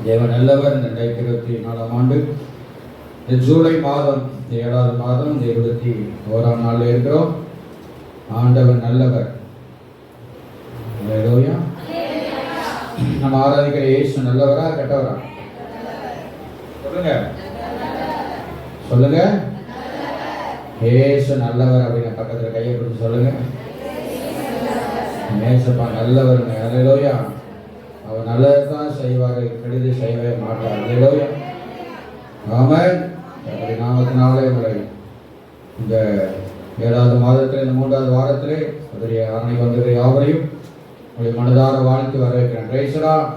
தேவன் நல்லவர். 2024 ஆண்டு ஜூலை மாதம் 7வது மாதம் 21ஆம் நாளில் இருக்கிறோம். ஆண்டவர் நல்லவர். ஹல்லேலூயா. நம்ம ஆராதிக்கிற இயேசு நல்லவரா கெட்டவரா? சொல்லுங்க சொல்லுங்க. இயேசு நல்லவர் அப்படின்னு பக்கத்துல கையை பிடிச்சு சொல்லுங்க. மேசப்பா நல்லவருங்க. ஹல்லேலூயா. அவர் நல்லதான் செய்வார், கெடுதி செய்யவே மாட்டார். ஹல்லேலூயா. ஆமென். அப்படி நாமத்தினாலே உங்களை இந்த 7வது மாதத்தில் இந்த 3வது வாரத்திலே அதனுடைய அரணைக்கு வந்திருக்கிற யாவரையும் உங்களை மனதார வாழ்த்து வரவேற்கிறேன். Praise Lord.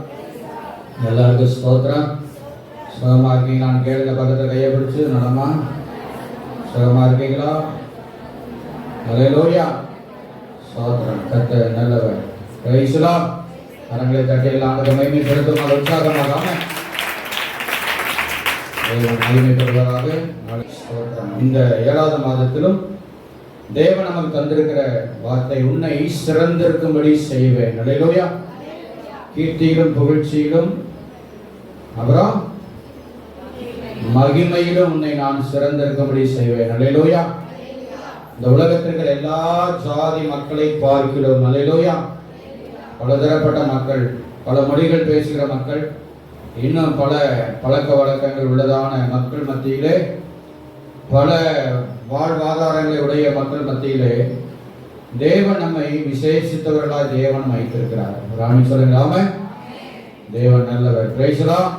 எல்லாருக்கும் ஸ்தோத்திரம். சுகமா இருக்கீங்க? நான் கேளுங்க. பக்கத்தில் கையை பிடிச்சு நடமா. சுகமா இருக்கீங்களா? ஹல்லேலூயா. ஸ்தோத்திரம். கர்த்தர் நல்லவர். Praise Lord. அரங்களை தட்டியெல்லாம் அந்த மகிமை செலுத்தும் உற்சாகமாக மகிமை பெறுவதாக. இந்த 7வது மாதத்திலும் தேவன் நமக்கு தந்திருக்கிற வார்த்தை, உன்னை சிறந்திருக்கும்படி செய்வேன். ஹல்லேலூயா. கீர்த்தியிலும் புகழ்ச்சியிலும் அப்புறம் மகிமையிலும் உன்னை நான் சிறந்திருக்கும்படி செய்வேன். ஹல்லேலூயா. இந்த உலகத்திற்கு எல்லா ஜாதி மக்களை பார்க்கிறோம். ஹல்லேலூயா. பலதரப்பட்ட மக்கள், பல மொழிகள் பேசுகிற மக்கள், இன்னும் பல பழக்க வழக்கங்கள் உள்ளதான மக்கள் மத்தியிலே, பல வாழ்வாதாரங்களை உடைய மக்கள் மத்தியிலே தேவன் நம்மை விசேஷித்தவர்களாக தேவன் வைத்திருக்கிறார். ராணி சொல்லுங்களாம. தேவன் நல்லவர். Praise Lord.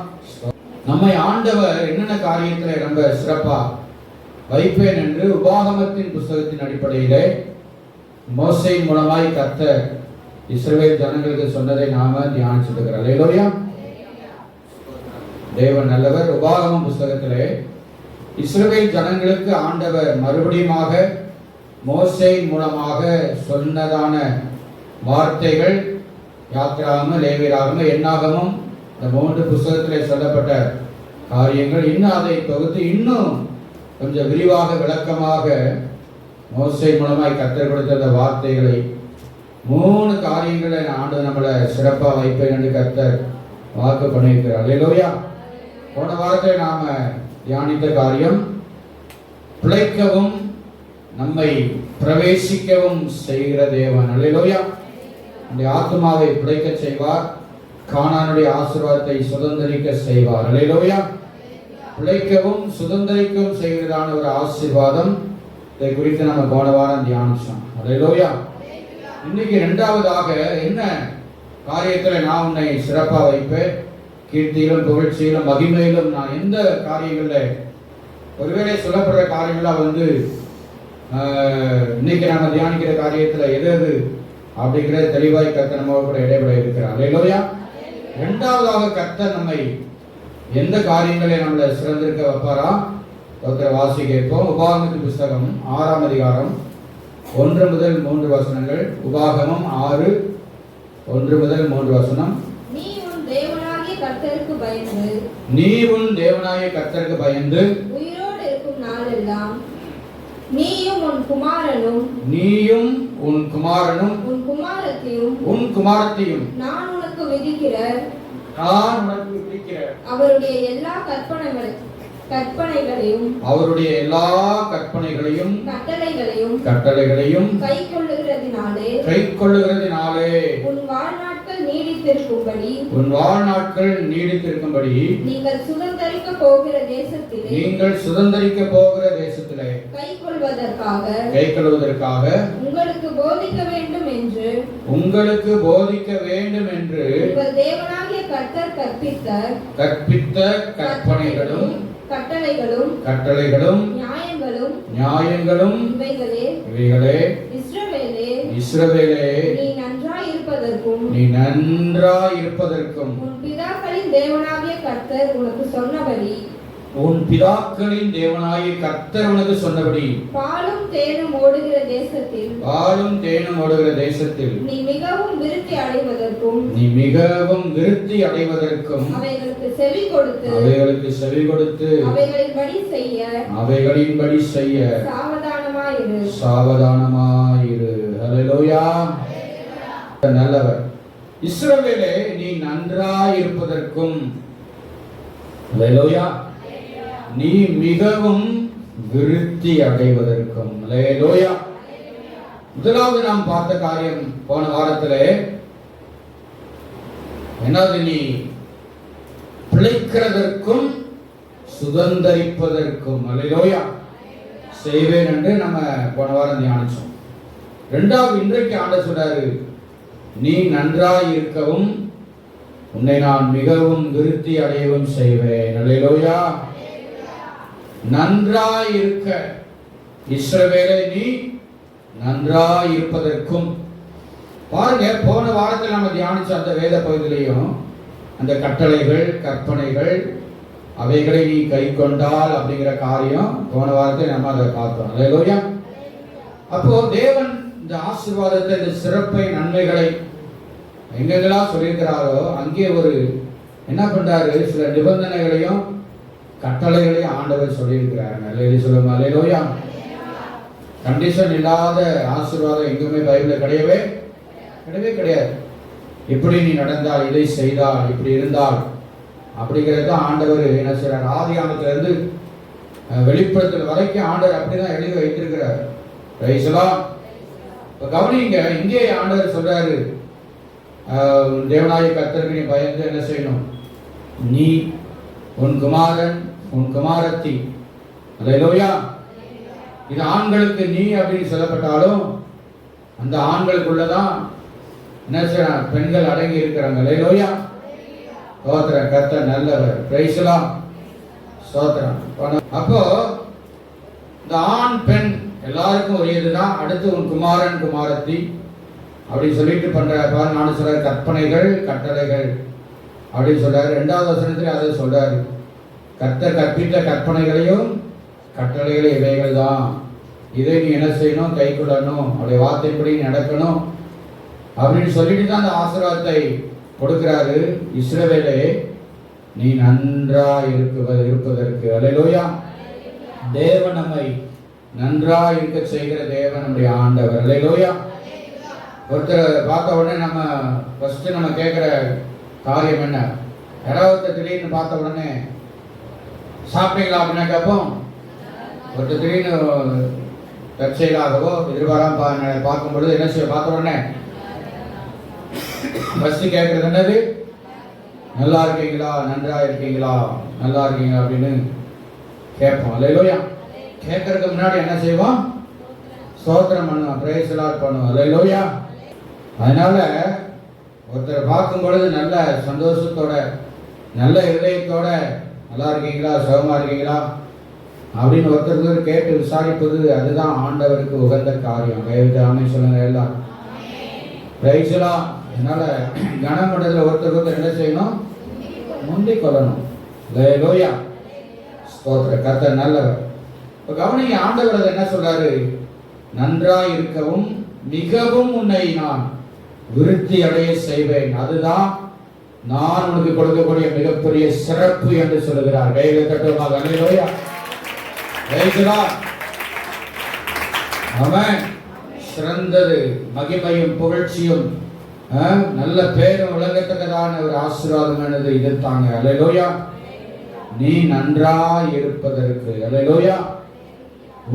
நம்மை ஆண்டவர் என்னென்ன காரியத்தில் ரொம்ப சிறப்பா வைப்பேன் என்று உபாகமத்தின் புஸ்தகத்தின் அடிப்படையிலே மோசே மூலமாய் கர்த்தர் இஸ்ரவேல் ஜனங்களுக்கு சொன்னதை நாம தியானிச்சுட்டு இருக்கிறோம். ஹல்லேலூயா. தேவன் நல்லவர். உபாகமம் புஸ்தகத்திலே இஸ்ரவேல் ஜனங்களுக்கு ஆண்டவர் மறுபடியுமாக மோசே மூலமாக சொன்னதான வார்த்தைகள் யாத்திராகமம், லேவியராகமம், எண்ணாகமம், இந்த 3 புஸ்தகத்திலே சொல்லப்பட்ட காரியங்கள் இன்னும் அதை தொகுத்து இன்னும் கொஞ்சம் விரிவாக விளக்கமாக மோசே மூலமாய் கர்த்தர் கொடுத்த அந்த வார்த்தைகளை 3 காரியங்களை ஆண்டு நம்மளை சிறப்பாக வைப்பேன் என்று கர்த்தர் வாக்கு பண்ணியிருக்கிறார். ஹல்லேலூயா. போன வாரத்தில் நாம தியானித்த காரியம், பிழைக்கவும் நம்மை பிரவேசிக்கவும் செய்கிற தேவன். ஹல்லேலூயா. நம்முடைய ஆத்மாவை பிழைக்க செய்வார், கானானுடைய ஆசீர்வாதத்தை சுதந்தரிக்க செய்வார். ஹல்லேலூயா. பிழைக்கவும் சுதந்தரிக்கவும் செய்கிறதான ஒரு ஆசீர்வாதம், இதை குறித்து நம்ம போன வாரம் தியானிச்சோம். ஹல்லேலூயா. இன்னைக்கு 2வதாக என்ன காரியத்தில் நான் உன்னை சிறப்பாக வைப்பேன், கீர்த்தியிலும் புகழ்ச்சியிலும் மகிமையிலும், நான் எந்த காரியங்களில் ஒருவேளை சொல்லப்படுற காரியங்களாக இன்னைக்கு நம்ம தியானிக்கிற காரியத்தில் எது அப்படிங்கிற தெளிவாய் கர்த்தர் நம்ம கூட இடைபெற இருக்கிறார். ஹல்லேலூயா. 2வதாக கர்த்தர் நம்மை எந்த காரியங்களை நம்மளை சிறந்திருக்க வைப்பாரா? வாசி கேட்போம். உபாகமத்தின் புஸ்தகம் 6ஆம் அதிகாரம் 1 முதல் 3 வசனங்கள். உபாகமம் 6 1 முதல் 3 வசனம். நீ உன் தேவனாகிய கர்த்தருக்கு பயந்து உயிரோடு இருக்கும் நாளெல்லாம் நீயும் உன் குமாரனும் உன் குமாரத்தியும் நான் உனக்கு விதிக்கிற அவருடைய எல்லா கற்பனைகளையும் கட்டளைகளையும் கைக்கொள்ளுகிறதினாலே உன் வாழ்நாட்கள் நீடித்திருக்கும்படி நீங்கள் சுதந்தரிக்க போகிற தேசத்திலே கைக்கொள்வதற்காக உங்களுக்கு போதிக்க வேண்டும் என்று உங்கள் தேவனாகிய கர்த்தர் கற்பித்த கற்பனைகளும் கட்டளைகளும் நியாயங்களும் இவைகளே இஸ்ரவேலே நீ நன்றாயிருப்பதற்கும் உன் பிதாக்களின் தேவனாகிய கர்த்தர் உனக்கு சொன்னபடி பாலும் தேனும் ஓடுகிற தேசத்தில் நீ மிகவும் விருத்தி அடைவதற்கும் அவைகளுக்கு செவி கொடுத்து அவைகளின்படி செய்ய சாவதானமாயிரு. ஹல்லேலூயா. நல்லவர். இஸ்ரவேலே நீ நன்றாயிருப்பதற்கும் அல்லேலூயா. நீ மிகவும் விருத்தி அடைவதற்கும். அல்லேலூயா. முதலாவது நாம் பார்த்த காரியம் போன வாரத்திலே என்னது, நீ பிழைக்கிறதற்கும் சுதந்தரிப்பதற்கும் அல்லேலூயா செய்வேன் என்று நம்ம போன வாரம் தியானிச்சோம். இரண்டாவது, இன்றைக்கு ஆண்டவர் சொல்றாரு, நீ நன்றாய் இருக்கவும் உன்னை நான் மிகவும் விருத்தி அடையவும் செய்வேன். அல்லேலூயா. நன்றாய் இருக்க, இஸ்ரவேலே நீ நன்றாய் இருப்பதற்கும். பாருங்க, போன வாரத்தில் நம்ம தியானிச்ச அந்த வேத பகுதியிலையும் அந்த கட்டளைகள் கற்பனைகள் அவைகளை நீ கை கொண்டால் அப்படிங்கிற காரியம் போன வாரத்தில் நம்ம அதை பார்த்தோம். அல்லேலூயா. அப்போ தேவன் இந்த ஆசீர்வாதத்தை, இந்த சிறப்பை, நன்மைகளை எங்கெங்கெல்லாம் சொல்லியிருக்கிறாரோ அங்கே ஒரு என்ன பண்றாரு, சில நிபந்தனைகளையும் கட்டளைகளையும் ஆண்டவர் சொல்லியிருக்கிறார். சொல்லுங்க அல்லேலூயா. கண்டிஷன் இல்லாத ஆசீர்வாதம் எங்குமே பைபிள் கிடையவே கிடையாது. இப்படி நீ நடந்தால், இதை செய்தால், இப்படி இருந்தால் அப்படிங்கிறது ஆண்டவர் என்ன செய்றார், ஆதியாகமத்துல இருந்து வெளிப்படுத்தல் வரைக்கும் ஆண்டவர் அப்படிதான் எழுதி வைத்திருக்கிறார். இப்ப கவனிங்க, இங்கே ஆண்டவர் சொல்றாரு, தேவனாய கர்த்தருக்கு நீ பயந்து என்ன செய்யணும், நீ உன் குமாரன் உன் குமாரத்தி. அல்லேலூயா. இது ஆண்களுக்கு நீ அப்படின்னு சொல்லப்பட்டாலும் அந்த ஆண்களுக்குள்ளதான் என்ன செய்யறாங்க, பெண்கள் அடங்கி இருக்கிறாங்க. அல்லேலூயா. ஸ்தோத்திரம். கர்த்தர் நல்லவர். Price the Lord. ஸ்தோத்திரம். அப்போ இந்த ஆண் பெண் எல்லாருக்கும் ஒரு இதுதான். அடுத்து உன் குமாரன் குமாரத்தி அப்படின்னு சொல்லிட்டு பண்ற பாரு, நானும் சொல்ற கற்பனைகள் கட்டளைகள் அப்படின்னு சொல்றாரு. இரண்டாவது வசனத்தில் அதை சொல்றாரு, கர்த்தர் கற்பித்த கற்பனைகளையும் கட்டளைகளையும் இவைகள் தான், இதை நீ என்ன செய்யணும், கை கொள்ளணும், அவருடைய வார்த்தைப்படி நடக்கணும் அப்படின்னு சொல்லிட்டு தான் அந்த ஆசீர்வாதத்தை கொடுக்கிறாரு. இஸ்ரவேலே நீ நன்றாய் இருப்பதற்கு. அல்லேலூயா. தேவன் நம்மை நன்றாய் இருக்க செய்கிற தேவன் நம்முடைய ஆண்டவர். அல்லேலூயா. ஒருத்தர் பார்த்த உடனே நம்ம ஃபர்ஸ்ட் நம்ம கேட்கிற காரியம் என்ன, யாராவது திடீர்னு பார்த்த உடனே சாப்பிட்டீங்களா அப்படின்னா கேட்போம். ஒருத்தர் திடீர்னு தற்செயலாகவோ எதிர்பாராம பார்க்கும் பொழுது என்ன செய்ய, பார்த்த உடனே ஃபர்ஸ்ட் கேட்கறது என்னது, நல்லா இருக்கீங்களா, நன்றா இருக்கீங்களா, நல்லா இருக்கீங்களா அப்படின்னு கேட்போம். அல்லேலூயா. கேட்கறதுக்கு முன்னாடி என்ன செய்வோம், ஸ்தோத்திரம் பண்ணுவோம், பிரைஸ் தி லார்ட் பண்ணுவோம். அல்லேலூயா. அதனால ஒருத்தரை பார்க்கும் பொழுது நல்ல சந்தோஷத்தோட நல்ல இதயத்தோட நல்லா இருக்கீங்களா, சுகமா இருக்கீங்களா அப்படின்னு ஒருத்தருக்கு கேட்டு விசாரிப்பது அதுதான் ஆண்டவருக்கு உகந்த காரியம். கைவிட்டாமே சொல்லுங்க எல்லாம். Price the Lord. அதனால கனமண்டலத்தில் ஒருத்தருக்கு என்ன செய்யணும், முந்திக் கொள்ளணும். அல்லேலூயா. ஸ்தோத்திரம். கர்த்தர் நல்லவர். இப்ப கவனிங்க, ஆண்டவர் அதை என்ன சொல்றாரு, நன்றாய் இருக்கவும் மிகவும் உன்னை நான் விருத்தி அடைய செய்வேன், அதுதான் நான் உனக்கு கொடுக்கக்கூடிய மிகப்பெரிய சிறப்பு என்று சொல்லுகிறார். கையில தட்டுமாக. அல்லேலூயா. ஆமென். சிறந்தது மகிமையும் புகழ்ச்சியும் நல்ல பேரும் விளங்கத்தக்கதான ஒரு ஆசீர்வாதம் என்னது இது தாங்க. அல்லேலூயா. நீ நன்றாய் இருப்பதற்கு. அல்லேலூயா.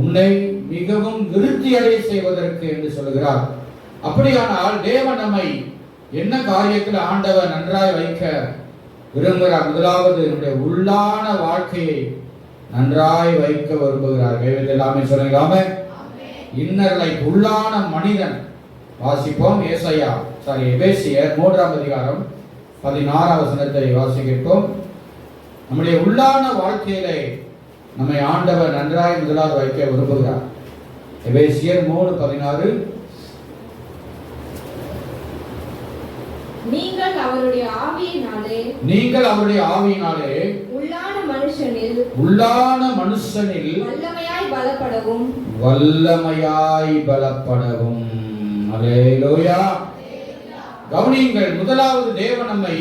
உன்னை மிகவும் விருத்தி அடைய செய்வதற்கு என்று சொல்லுகிறார். அப்படியானால் தேவன் நம்மை என்ன காரியத்தில் ஆண்டவர் நன்றாய் வைக்க விரும்புகிறார்? முதலாவது நம்முடைய உள்ளான வாழ்க்கையை நன்றாய் வைக்க விரும்புகிறார். எல்லாமே சொல்லுங்க. இன்னர் லைஃப், உள்ளான மனிதன். வாசிப்போம். எபேசியர் 3ஆம் அதிகாரம் 16ஆம் வசனத்தை வாசிப்போம். நம்முடைய உள்ளான வாழ்க்கையிலே நம்மை ஆண்டவர் நன்றாய் முதலாவது வைக்க விரும்புகிறார். எபேசியர் 3:16. நீங்கள் அவருடைய ஆவியினாலே உள்ளான மனுஷனில் வல்லமையாய் பலப்படவும். அல்லேலூயா. கவனியுங்கள், முதலாவது தேவன் நம்மை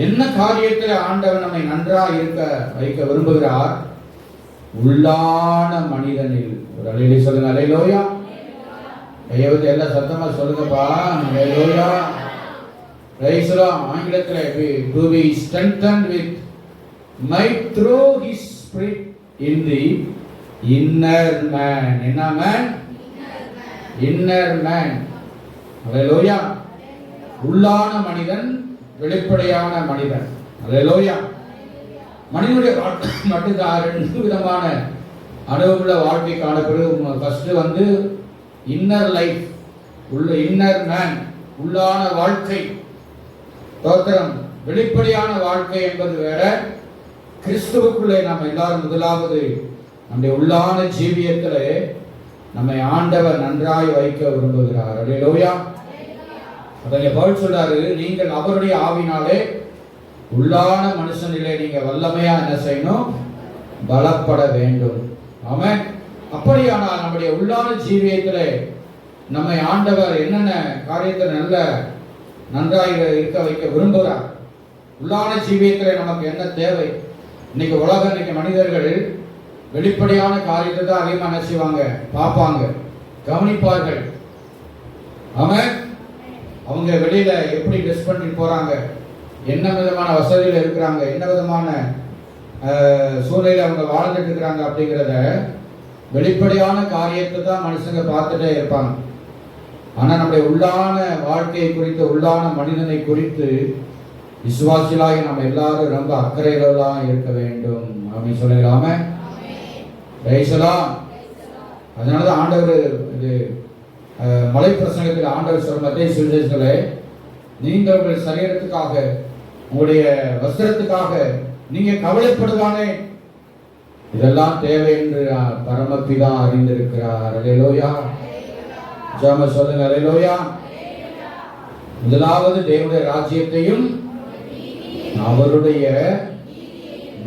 என்ன காரியத்தில் ஆண்டவர் நம்மை நன்றாய் இருக்க வைக்க விரும்புகிறார்? உள்ளான மனிதனில். ஒரு அல்லேலூயா சொல்லுங்க. அல்லேலூயா. கையெழுத்து எல்லாம் சத்தமா சொல்லுங்கப்பா. அல்லேலூயா. Praise the Lord. ஆங்கிலத்தில் to be strengthened with might throw his spirit in the inner man. என்ன man? Inner man. அல்லேலூயா. உள்ளான மனிதன், வெளிப்படையான மனிதன். அல்லேலூயா. மனிதனுடைய வாழ்க்கை மட்டும்தான் ரெண்டு விதமான அனுபவமுள்ள வாழ்க்கை காணப்படுது. ஃபர்ஸ்ட் வந்து இன்னர் லைஃப், உள்ள இன்னர் மேன், உள்ளான வாழ்க்கை தோத்திரம். வெளிப்படையான வாழ்க்கை என்பது வேற. கிறிஸ்துவுக்குள்ளே நாம் எல்லாரும் முதலாவது நம்முடைய உள்ளான ஜீவியத்திலே நம்மை ஆண்டவர் நன்றாய் வைக்க விரும்புகிறார். அல்லேலூயா. அதை பவுல் சொல்றாரு, நீங்கள் அவருடைய ஆவினாலே உள்ளான மனுஷனிலே நீங்க வல்லமையா என்ன செய்யணும்? பலப்பட வேண்டும். ஆமென். அப்படியானால் நம்முடைய உள்ளான ஜீவியத்திலே நம்மை ஆண்டவர் என்னென்ன காரியத்தில் நன்றாக இருக்க வைக்க விரும்புகிறார்? உள்ளான ஜீவியத்திலே நமக்கு என்ன தேவை? இன்னைக்கு உலகம், இன்னைக்கு மனிதர்கள் வெளிப்படையான காரியத்தை தான் அதிகமாக என்ன செய்வாங்க? பார்ப்பாங்க, கவனிப்பார்கள். ஆமென். அவங்க வெளியில எப்படி ட்ரெஸ் பண்ணி போறாங்க, என்ன விதமான வசதியில் இருக்கிறாங்க, என்ன விதமான சூழ்நிலையில் அவங்க வாழ்ந்துட்டு இருக்கிறாங்க அப்படிங்கிறத வெளிப்படையான காரியத்தை தான் மனுஷங்க பார்த்துட்டே இருப்பாங்க. ஆனால் நம்முடைய உள்ளான வாழ்க்கையை குறித்து, உள்ளான மனிதனை குறித்து விசுவாசிகளாகி நம்ம எல்லாரும் ரொம்ப அக்கறையிலாம் இருக்க வேண்டும் அப்படின்னு சொல்லலாமே. அதனாலதான் ஆண்டவர் இது மலை பிரசங்கத்தில் ஆண்டவர் சொல்ற மத்திய சுவிசேஷத்திலே, நீங்கள் உங்கள் சரீரத்துக்காக, உங்களுடைய வஸ்திரத்துக்காக நீங்க கவலைப்படுவானே, இதெல்லாம் தேவை என்று பரமபிதா அறிந்திருக்கிறார். அல்லேலூயா. ஜெபமா சொல்லுங்க. அல்லேலூயா. முதலாவது தேவனுடைய ராஜ்யத்தையும் அவருடைய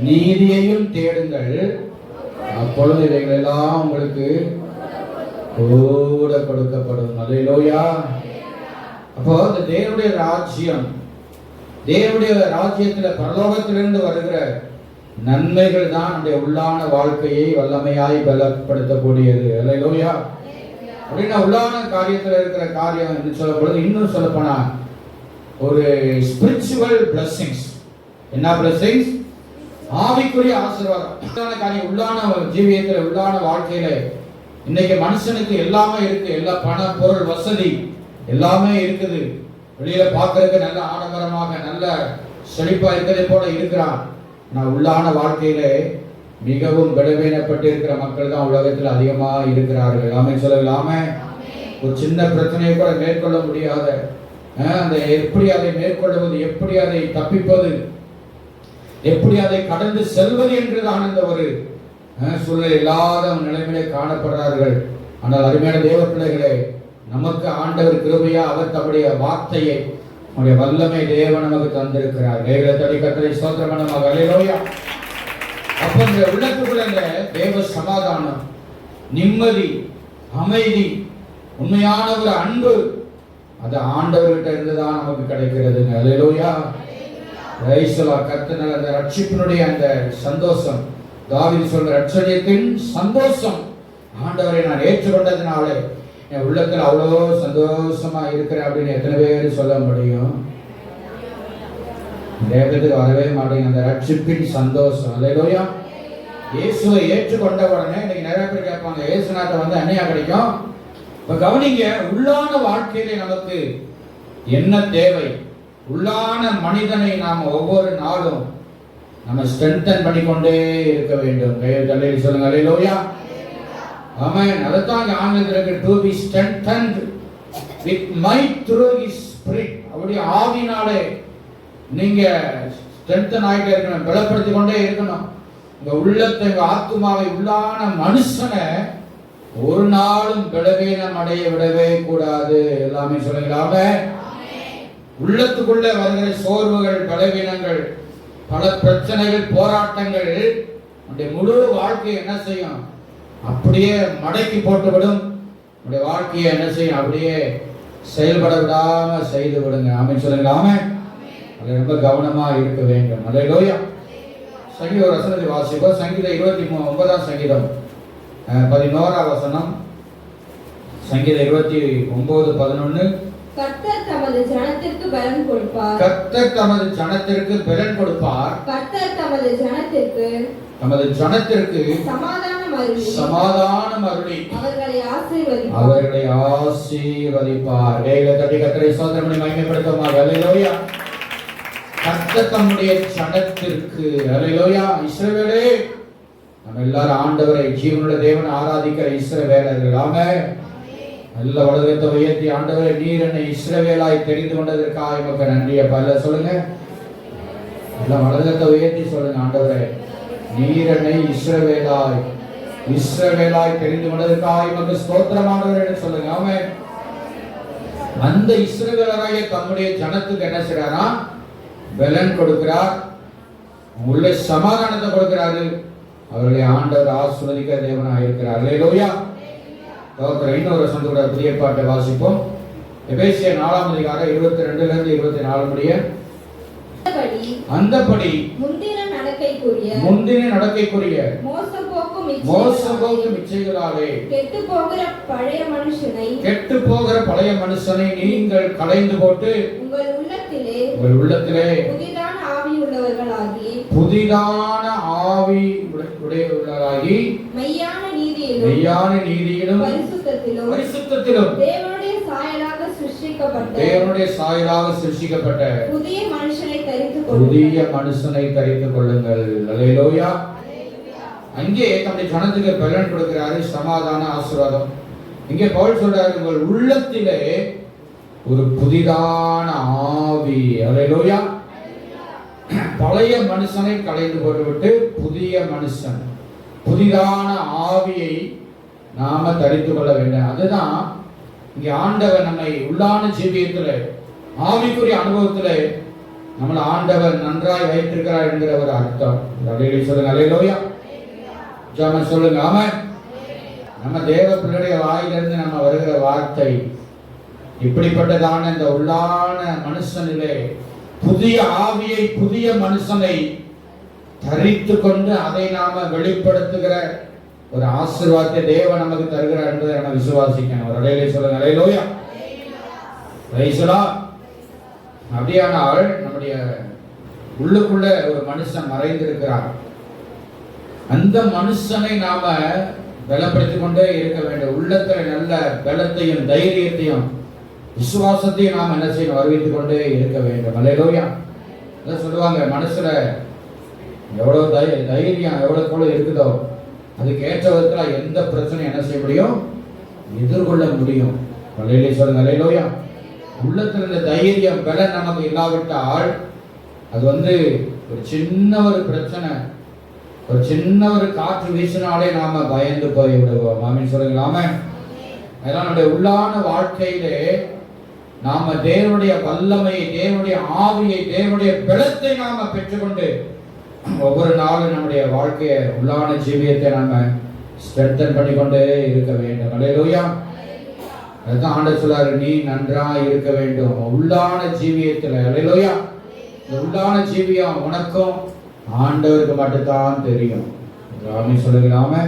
நீதியையும் தேடுங்கள், அப்பொழுது இவைகள் எல்லாம் உங்களுக்கு கூட கொடுக்கப்படும். அல்லேலூயா. அப்போ இந்த தேவனுடைய ராஜ்யம், தேவனுடைய ராஜ்யத்தில் பரலோகத்திலிருந்து வருகிற நன்மைகள் தான் நம்முடைய உள்ளான வாழ்க்கையை வல்லமையாய் பலப்படுத்தக்கூடியது. அல்லேலூயா. அப்படின்னா உள்ளான காரியத்தில் இருக்கிற காரியம் என்று சொல்லப்படுது. இன்னும் சொல்லப்போனா ஒரு ஸ்பிரிச்சுவல் பிளஸிங்ஸ். என்ன பிளஸிங்ஸ்? ஆவிக்குரிய ஆசீர்வாதம். உள்ளான காரியம், உள்ளான ஜீவியத்தில், உள்ளான வாழ்க்கையில இன்னைக்கு மனுஷனுக்கு எல்லாமே இருக்கு. எல்லா பண, பொருள், வசதி எல்லாமே இருக்குது. வெளியில பார்க்கறதுக்கு நல்ல ஆடம்பரமாக, நல்ல செழிப்பா இருக்கிறதை போல இருக்கிறான். ஆனால் உள்ளான வாழ்க்கையில மிகவும் பலவீனப்பட்டு இருக்கிற மக்கள் தான் உலகத்தில் அதிகமா இருக்கிறார்கள். ஆமென் சொல்லலாமே. ஒரு சின்ன பிரச்சனையை கூட மேற்கொள்ள முடியாத, அந்த எப்படி அதை மேற்கொள்வது, எப்படி அதை தப்பிப்பது, எப்படி அதை கடந்து செல்வது என்றுதான் இந்த ஒரு சூழ்நிலை இல்லாத நிலைமையிலே காணப்படுறார்கள். ஆனால் அருமையான தேவ பிள்ளைகளே, நமக்கு ஆண்டவர் கிருபையா அவர் தம்முடைய வார்த்தையை, நம்முடைய வல்லமை தேவன் நமக்கு தந்திருக்கிறார். தேவனை கர்த்தரை ஸ்தோத்திரம் பண்ணுவோம். அல்லேலூயா. அப்ப இந்த உள்ளத்துக்குள்ள இந்த தேவ சமாதானம், நிம்மதி, அமைதி, உண்மையான ஒரு அன்பு, அது ஆண்டவர்கிட்ட இருந்துதான் நமக்கு கிடைக்கிறது. அல்லேலூயா. கர்த்தர் அந்த ரட்சிப்பினுடைய அந்த சந்தோஷம், தாவீது சொல்ற ரட்சணியத்தின் சந்தோஷம், ஆண்டவரை நான் ஏற்றுக்கொண்டதுனாலே என் உள்ளத்தில் அவ்வளோ சந்தோஷமா இருக்கிறேன் அப்படின்னு எத்தனை பேர் சொல்ல முடியும்? தேவத்துக்கு வரவே மாட்டேங்க அந்த ரட்சிப்பின் சந்தோஷம். அல்லேலூயா. இயேசுவை ஏற்றுக்கொண்ட உடனே இன்னைக்கு நிறைய பேர் கேட்பாங்க, இயேசுநாதர் வந்து அன்னையா கிடைக்கும்? இப்ப கவனிங்க, உள்ளான வாழ்க்கையில நமக்கு என்ன தேவை? உள்ளான மனிதனை நாம ஒவ்வொரு நாளும் நம்ம ஸ்ட்ரென்தன் பண்ணிக்கொண்டே இருக்க வேண்டும். கையை சொல்லுங்க. அல்லேலூயா. ஆமென். அதைத்தான் ஆங்கிலத்தில் இருக்கு, to be strengthened with might through his spirit. அவருடைய ஆவினாலே நீங்க ஸ்ட்ரென்தன் ஆகிட்டே இருக்கணும், பலப்படுத்தி கொண்டே இருக்கணும். உங்க உள்ளத்தை, உங்க ஆத்துமாவை, உள்ளான மனுஷனை ஒரு நாளும் பலவீனம் அடைய விடவே கூடாது. எல்லாமே சொல்லுங்களாமே. உள்ளத்துக்குள்ள வருகிற சோர்வுகள், பலவீனங்கள், பல பிரச்சனைகள், போராட்டங்கள் நம்முடைய முழு வாழ்க்கையை என்ன செய்யும்? அப்படியே மடக்கி போட்டுவிடும். நம்முடைய வாழ்க்கையை என்ன செய்யும்? அப்படியே செயல்பட விடாம செய்து விடுங்க. ஆமென் சொல்லுங்களாமே. அது ரொம்ப கவனமா இருக்க வேண்டும். அல்லேலூயா. சங்கீத வசனத்தை வாசிப்போம். சங்கீதம் 29ஆம் சங்கீதம் 11ஆம் வசனம். சங்கீதம் 29:11. கர்த்தர் தமது ஜனத்திற்கு பலன் கொடுப்பார். கர்த்தர் தமது ஜனத்திற்கு பலன் கொடுப்பார். கர்த்தர் தமது ஜனத்திற்கு சமாதானம் அருளி அவர்களை ஆசீர்வதிப்பார். கர்த்தரை ஸ்தோத்திரம் பண்ணி மகிமைப்படுத்துவோமாக. அல்லேலூயா. கர்த்தர் தம்முடைய ஜனத்திற்கு, அல்லேலூயா, இஸ்ரவேலே, நம்ம எல்லாரும் ஆண்டவரை, ஜீவனுள்ள தேவனை ஆராதிக்கிற இஸ்ரவேலர்கள். ஆமென். நல்ல உலகத்தை உயர்த்தி, ஆண்டவரை, நீர் என்னை இஸ்ரவேலாய் தெரிந்து கொண்டதற்காக உமக்கு நன்றி அப்பா. இல்ல சொல்லுங்க, நல்ல உலகத்தை உயர்த்தி சொல்லுங்க, ஆண்டவரே, நீர் என்னை இஸ்ரவேலாய் தெரிந்து கொண்டதற்காக உமக்கு ஸ்தோத்திரம் ஆண்டவரே சொல்லுங்க. ஆமென். அந்த இஸ்ரவேலராகிய தம்முடைய ஜனத்துக்கு என்ன செய்றாரா? பலன் கொடுக்கிறார், உள்ள சமாதானத்தை கொடுக்கிறாரு. அவர்களை ஆண்டவர் ஆசீர்வதிக்கிற தேவனாக இருக்கிறார். அல்லேலூயா. இன்னொரு வசனத்தோட புதிய பாட்டை வாசிப்போம். எபேசியர் 4ஆம் அதிகாரம் 22 இருந்து 24 முடிய. அந்தபடி முந்தின நடக்கைக்குரிய மோசம்போக்கும் இச்சைகளாலே கெட்டுப்போகிற பழைய மனுஷனை நீங்கள் களைந்து போட்டு உங்கள் உள்ளத்திலே புதிதான ஆவி உடையவர்களாகி மெய்யான நீதியிலும் பரிசுத்தத்திலும் தேவனுடைய சாயலாக சிருஷ்டிக்கப்பட்ட புதிய மனுஷனை தரித்துக் கொள்ளுங்கள். அல்லேலூயா. அங்கே தம்முடைய ஜனத்துக்கு பலன் கொடுக்கிறாரு, சமாதான ஆசீர்வாதம். இங்கே பவுல் சொல்றாரு, உங்கள் உள்ளத்திலே ஒரு புதிதான ஆவி. அல்லேலூயா. பழைய மனுஷனை களைந்து போட்டுவிட்டு புதிய மனுஷன், புதிதான ஆவியை நாம தரித்துக் கொள்ள வேண்டும். அதுதான் இங்கே ஆண்டவர் நம்மை உள்ளான ஜீவியத்துல, ஆவிக்குரிய அனுபவத்துல நம்மளை ஆண்டவர் நன்றாய் வைத்திருக்கிறார் என்கிற ஒரு அர்த்தம். சொல்லுங்க, அல்லேலூயா. ஜெபம் சொல்லுங்க. ஆமென். நம்ம தேவ பிள்ளையுடைய வாயிலிருந்து நம்ம வருகிற வார்த்தை இப்படிப்பட்டதான இந்த உள்ளான மனுஷனிலே புதிய ஆவியை, புதிய மனுஷனை தரித்து கொண்டு அதை நாம வெளிப்படுத்துகிற ஒரு ஆசீர்வாதத்தை தேவன் நமக்கு தருகிறார் என்பதை நம்ம விசுவாசிக்கணும். ஒரு அலையிலே சொல்லுங்க, அல்லேலூயா. அப்படியானால் நம்முடைய உள்ளுக்குள்ள ஒரு மனுஷன் மறைந்திருக்கிறார். அந்த மனுஷனை நாம பலப்படுத்திக் கொண்டே இருக்க வேண்டும். உள்ளத்துல நல்ல பலத்தையும் தைரியத்தையும் விசுவாசத்தையும் நாம் என்ன செய்யணும்? அறிவித்துக் கொண்டே இருக்க வேண்டும். அல்லேலூயா. அதான் சொல்லுவாங்க, மனசுல எவ்வளவு தைரியம் எவ்வளவு இருக்குதோ அதுக்கு ஏற்ற விதத்துல எந்த பிரச்சனையும் என்ன செய்ய முடியும்? எதிர்கொள்ள முடியும். அல்லேலூயா சொல்லுங்க, அல்லேலூயா. உள்ளத்துல இந்த தைரியம் பலன் நமக்கு இல்லாவிட்டால் அது ஒரு சின்ன ஒரு பிரச்சனை, ஒரு சின்ன ஒரு காற்று வீசினாலே நாம பயந்து போய் விடுவோம். ஆமென் சொல்லுங்களாமே. அதெல்லாம் நம்முடைய உள்ளான வாழ்க்கையிலே நாம தேவனுடைய வல்லமையை, தேவனுடைய ஆவியை, தேவனுடைய பலத்தை நாம பெற்றுக்கொண்டு ஒவ்வொரு நாளும் நம்முடைய வாழ்க்கையை, உள்ளான ஜீவியத்தை நாம ஸ்ட்ரென்தன் பண்ணிக்கொண்டே இருக்க வேண்டும். அல்லேலூயா. அதுதான் ஆண்டவர் சொல்றாரு, நீ நன்றாய் இருக்க வேண்டும் உள்ளான ஜீவியத்துல. அல்லேலூயா. இந்த உள்ளான ஜீவியம் உனக்கும் ஆண்டவருக்கு மட்டும்தான் தெரியும். ஆமென் சொல்லுங்களாமே.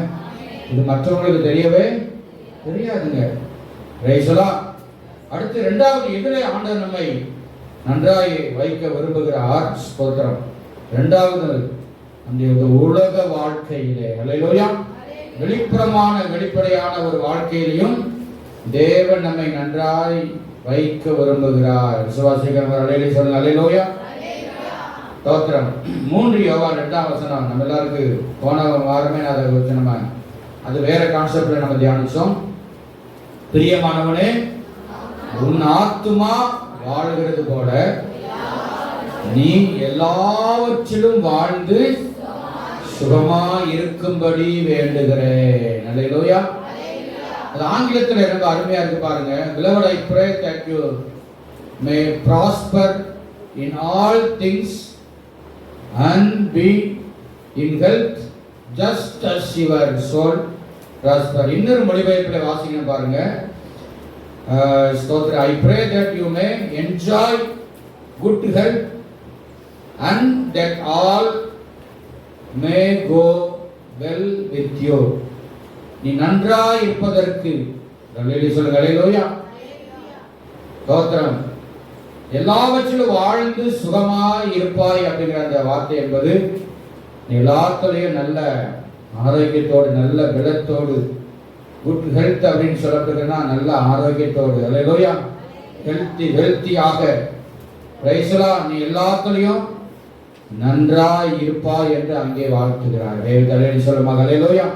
இது மற்றவங்களுக்கு தெரியவே தெரியாதுங்க. ரைசலா. அடுத்து இரண்டாவது எதிரே ஆண்டவர் நம்மை நன்றாய் வைக்க விரும்புகிறார். ஸ்தோத்திரம். இரண்டாவது அந்த உலக வாழ்க்கையிலே, அல்லேலூயா, வெளிப்புறமான வெளிப்படையான ஒரு வாழ்க்கையிலையும் தேவன் நம்மை நன்றாய் வைக்க விரும்புகிறார். விசுவாசிக்கிறவங்க அல்லேலூயா சொல்லுங்க, அல்லேலூயா. ஸ்தோத்திரம். 3 யோவான் 2ஆம் வசனம் நம்ம எல்லாருக்கும் போன வாரமே அதை குறித்து நம்ம அது வேற கான்செப்ட்ல நம்ம தியானிச்சோம். பிரியமானவனே, உன் ஆத்துமா வாழுகிறது போல நீ எல்லாவற்றிலும் வாழ்ந்து சுகமா இருக்கும்படி வேண்டுகிறேன். அல்லேலூயா. அது ஆங்கிலத்தில் ரொம்ப அருமையா இருக்கு பாருங்க. Beloved, I pray that you may prosper in all things and be in health just as your soul prosper. இன்னொரு மொழிபெயர்ப்பில் வாசிக்கணும் பாருங்க. ஸ்தோத்திரம். I pray that you may enjoy good health and that all may go well with you. நீ நன்றாய் இருப்பதற்கு சொல்லுங்க, அல்லேலூயா. ஸ்தோத்திரம். எல்லாவற்றிலும் வாழ்ந்து சுகமாய் இருப்பாய் அப்படிங்கிற அந்த வார்த்தை என்பது எல்லாத்துலேயும் நல்ல ஆரோக்கியத்தோடு, நல்ல பலத்தோடு, குட் ஹெல்த் அப்படின்னு சொல்லப்படுதுன்னா நல்ல ஆரோக்கியத்தோடு, அல்லேலூயா, வெல்த்தியாக பிரைஸ்லா, நீ எல்லாத்துலேயும் நன்றாய் இருப்பாய் என்று அங்கே வாழ்த்துகிறார். தேவதலே சொல்லுமா, அல்லேலூயா.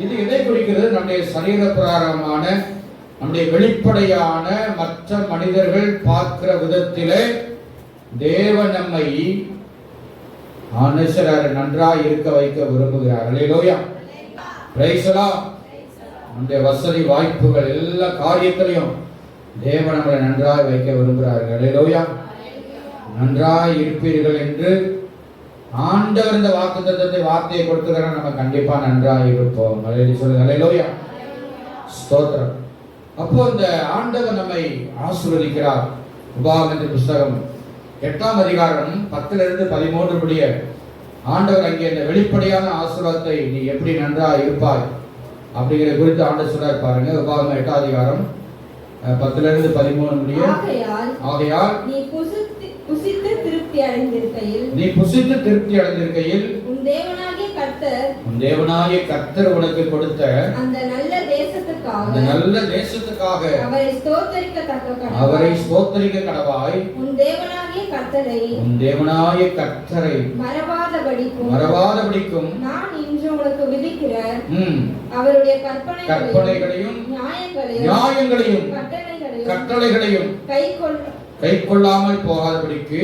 இது எதை குறிக்கிறது? நம்முடைய சரீர பிரகாரமான, நம்முடைய வெளிப்படையான மற்ற மனிதர்கள் பார்க்கிற விதத்திலே தேவன் நம்மை நன்றாய் இருக்க வைக்க விரும்புகிறார். அல்லேலூயா, பிரைஸ் தி லார்ட். நம்முடைய வசதி வாய்ப்புகள் எல்லா காரியத்திலையும் தேவன் நம்மை நன்றாய் வைக்க விரும்புகிறார்கள். அல்லேலூயா, நன்றாய் இருப்பீர்கள் என்று ஆண்டவர் இந்த வாக்குத்தத்தத்தை வார்த்தையை கொடுத்துக்கிறார். நம்ம கண்டிப்பா நன்றாய் இருப்போம். அல்லேலூயா, ஸ்தோத்திரம். அப்போ இந்த ஆண்டவர் நம்மை ஆசீர்வதிக்கிறார். உபாகமத்தின் புஸ்தகம் 8ஆம் அதிகாரம் 10-13 முடிய ஆண்டவர் அங்கே இந்த வெளிப்படையான ஆசீர்வாதத்தை நீ எப்படி நன்றா இருப்பாய் அப்படிங்கிற குறித்து ஆண்டவர் சொல்றார் பாருங்க. உபாகமம் 8ஆம் அதிகாரம் 10-13 முடிய, ஆகையால் நீ புசித்து திருப்தி அடைந்திருக்கையில் உன் தேவனாகிய கர்த்தர் உனக்கு கொடுத்த அந்த நல்ல தேசத்துக்காக அவரை ஸ்தோத்தரிக்க கடவாய். உன் தேவனாகிய கர்த்தரை மறவாதபடிக்கும் நான் இன்று உனக்கு விதிக்கிற அவருடைய கற்பனைகளையும் நியாயங்களையும் கட்டளைகளையும் கைக்கொள்ளாமல் போகாதபடிக்கு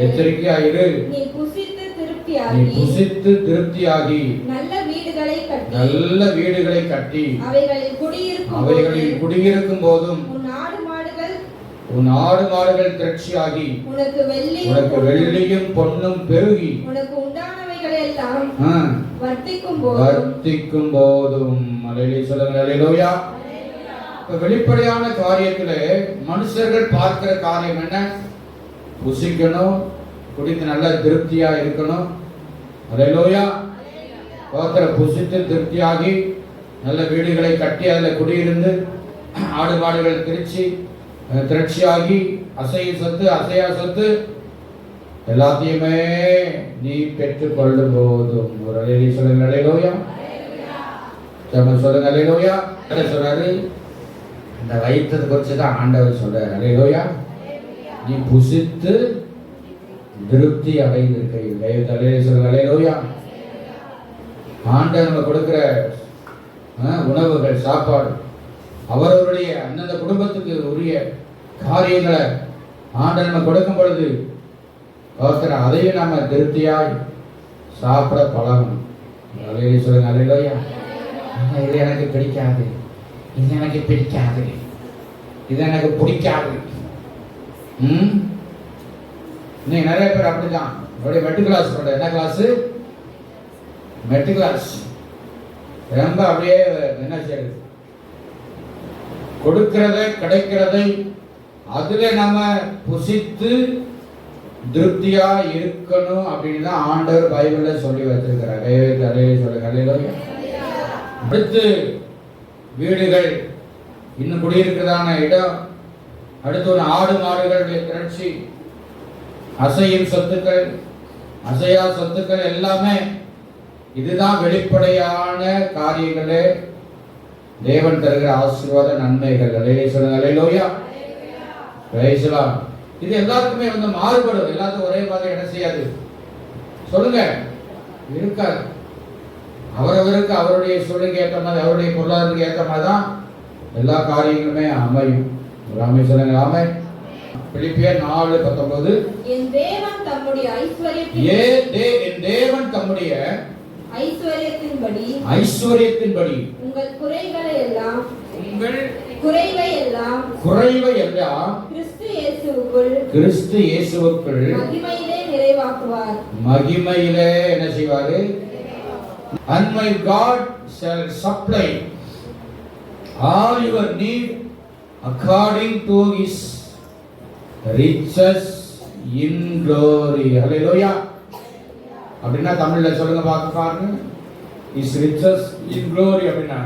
எச்சரிக்கையாயிரு. நீ புசித்து திருப்தியாகி நல்ல வீடுகளை கட்டி அவைகளில் குடியிருக்கும் போதும் உன் ஆடு மாடுகள் திரட்சியாகி உனக்கு வெள்ளியும் பொன்னும் பெருகி உனக்கு உண்டானவைகளை எல்லாம் வர்த்திக்கும் போதும். அல்லேலூயா. வெளிப்படையான காரியத்திலே மனுஷர்கள் பார்க்கிற காரியம் என்ன? புசிக்கணும், குடித்து நல்ல திருப்தியா இருக்கணும். அல்லேலூயா. புசித்து திருப்தியாகி நல்ல வீடுகளை கட்டி அதில் குடியிருந்து ஆடு மாடுகள் திரட்சியாகி அசையா சொத்து எல்லாத்தையுமே நீ பெற்றுக் கொள்ளும் போதும். ஒரு அலையிலே சொல்லுங்க அல்லேலூயா. சொல்லுங்க அல்லேலூயா. சொல்றாரு, இந்த வயிற்றத்தை குறித்து தான் ஆண்டவர் சொல்றாரு. அல்லேலூயா. நீ புசித்து திருப்தி அடைந்திருக்கையில் தயவு சொல்லுங்க அல்லேலூயா. ஆண்டவர் நம்ம கொடுக்கிற உணவுகள், சாப்பாடு, அவரவருடைய அந்தந்த குடும்பத்துக்கு உரிய காரியங்களை ஆண்டவர் நம்ம கொடுக்கும் பொழுது அதையும் நாம திருப்தியாய் சாப்பிட பழகணும். சொல்லுங்க அல்லேலூயா. இது எனக்கு பிடிக்காது, இது எனக்கு பிடிக்காது, இது எனக்கு பிடிக்காது. இன்னைக்கு நிறைய பேர் அப்படிதான். மெட்டு கிளாஸ் பண்ற, என்ன கிளாஸ்? மெட்டு கிளாஸ். ரொம்ப அப்படியே என்ன செய்யுது, கொடுக்கிறதை கிடைக்கிறதை அதுல நம்ம புசித்து திருப்தியா இருக்கணும் அப்படின்னு தான் ஆண்டவர் பைபிள்ல சொல்லி வச்சிருக்கிறார். அடுத்து வீடுகள், இன்னும் குடியிருக்கிறதான இடம், அடுத்து ஒரு ஆடு மாடுகளுடைய திரட்சி, அசையும் சொத்துக்கள், அசையா சொத்துக்கள் எல்லாமே இதுதான் வெளிப்படையான காரியங்களே தேவன் தருகிற ஆசீர்வாத நன்மைகள். அல்லேலூயா. Praise the Lord. இது எல்லாத்துக்குமே மாறுபடும். எல்லாத்துக்கும் ஒரே மாதிரி என்ன செய்யாது சொல்லுங்க, இருக்காது. அவரவருக்கு அவருடைய சூழ்நிலைக்கு ஏற்ற மாதிரி, அவருடைய பொருளாதாரத்துக்கு ஏற்ற மாதிரி தான் எல்லா காரியங்களுமே அமையும். ராமே சொல்லுங்க ஆமே. பிலிப்பியர் 4:19 என் தேவன் தம்முடைய ஐஸ்வரியத்தின்படி உங்கள் குறைவை எல்லாம் கிறிஸ்து இயேசுவுக்குள் மகிமையிலே என்ன செய்வாரு? And my God shall supply all your need according to his riches in glory. Hallelujah. அப்படின்னா தமிழ்ல சொல்லுங்க பாருங்க. His riches in glory அப்படின்னா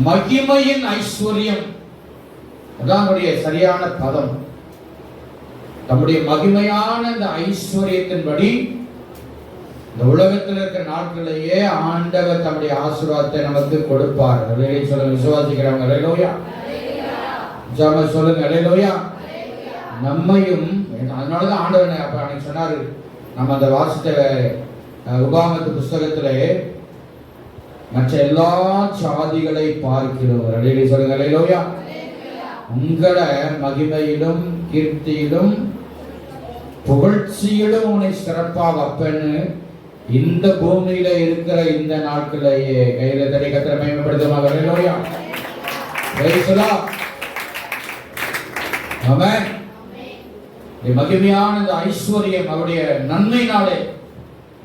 மகிமையின் ஐஸ்வர்யம், அதான் சரியான பதம். தம்முடைய மகிமையான இந்த ஐஸ்வர்யத்தின்படி இந்த உலகத்தில் இருக்கிற நாட்களிலேயே ஆண்டவர் தம்முடைய ஆசீர்வாதத்தை நமக்கு கொடுப்பார். சொல்லுங்க, விசுவாசிக்கிறவங்க அல்லேலூயா. ஜெபமா சொல்லுங்க, அல்லேலூயா. நம்மையும் அதனாலதான் ஆண்டவர் அப்ப அன்னைக்கு சொன்னாரு, நம்ம அந்த வாசித்த உபாகமத்து புஸ்தகத்திலே மற்ற எல்லா சாதிகளை பார்க்கிறோம். சொல்லுங்க, அல்லேலூயா. உங்களை மகிமையிலும் கீர்த்தியிலும் புகழ்ச்சியிலும் உன்னை சிறப்பா வைப்பேன்னு இந்த பூமியில இருக்கிற இந்த நாட்களையே கையில தடை கத்திர மேம்படுத்துவாங்க. அல்லேலூயா. Praise the Lord. ஆமென். மகிமையான இந்த ஐஸ்வர்யம் அவருடைய நன்மையினாலே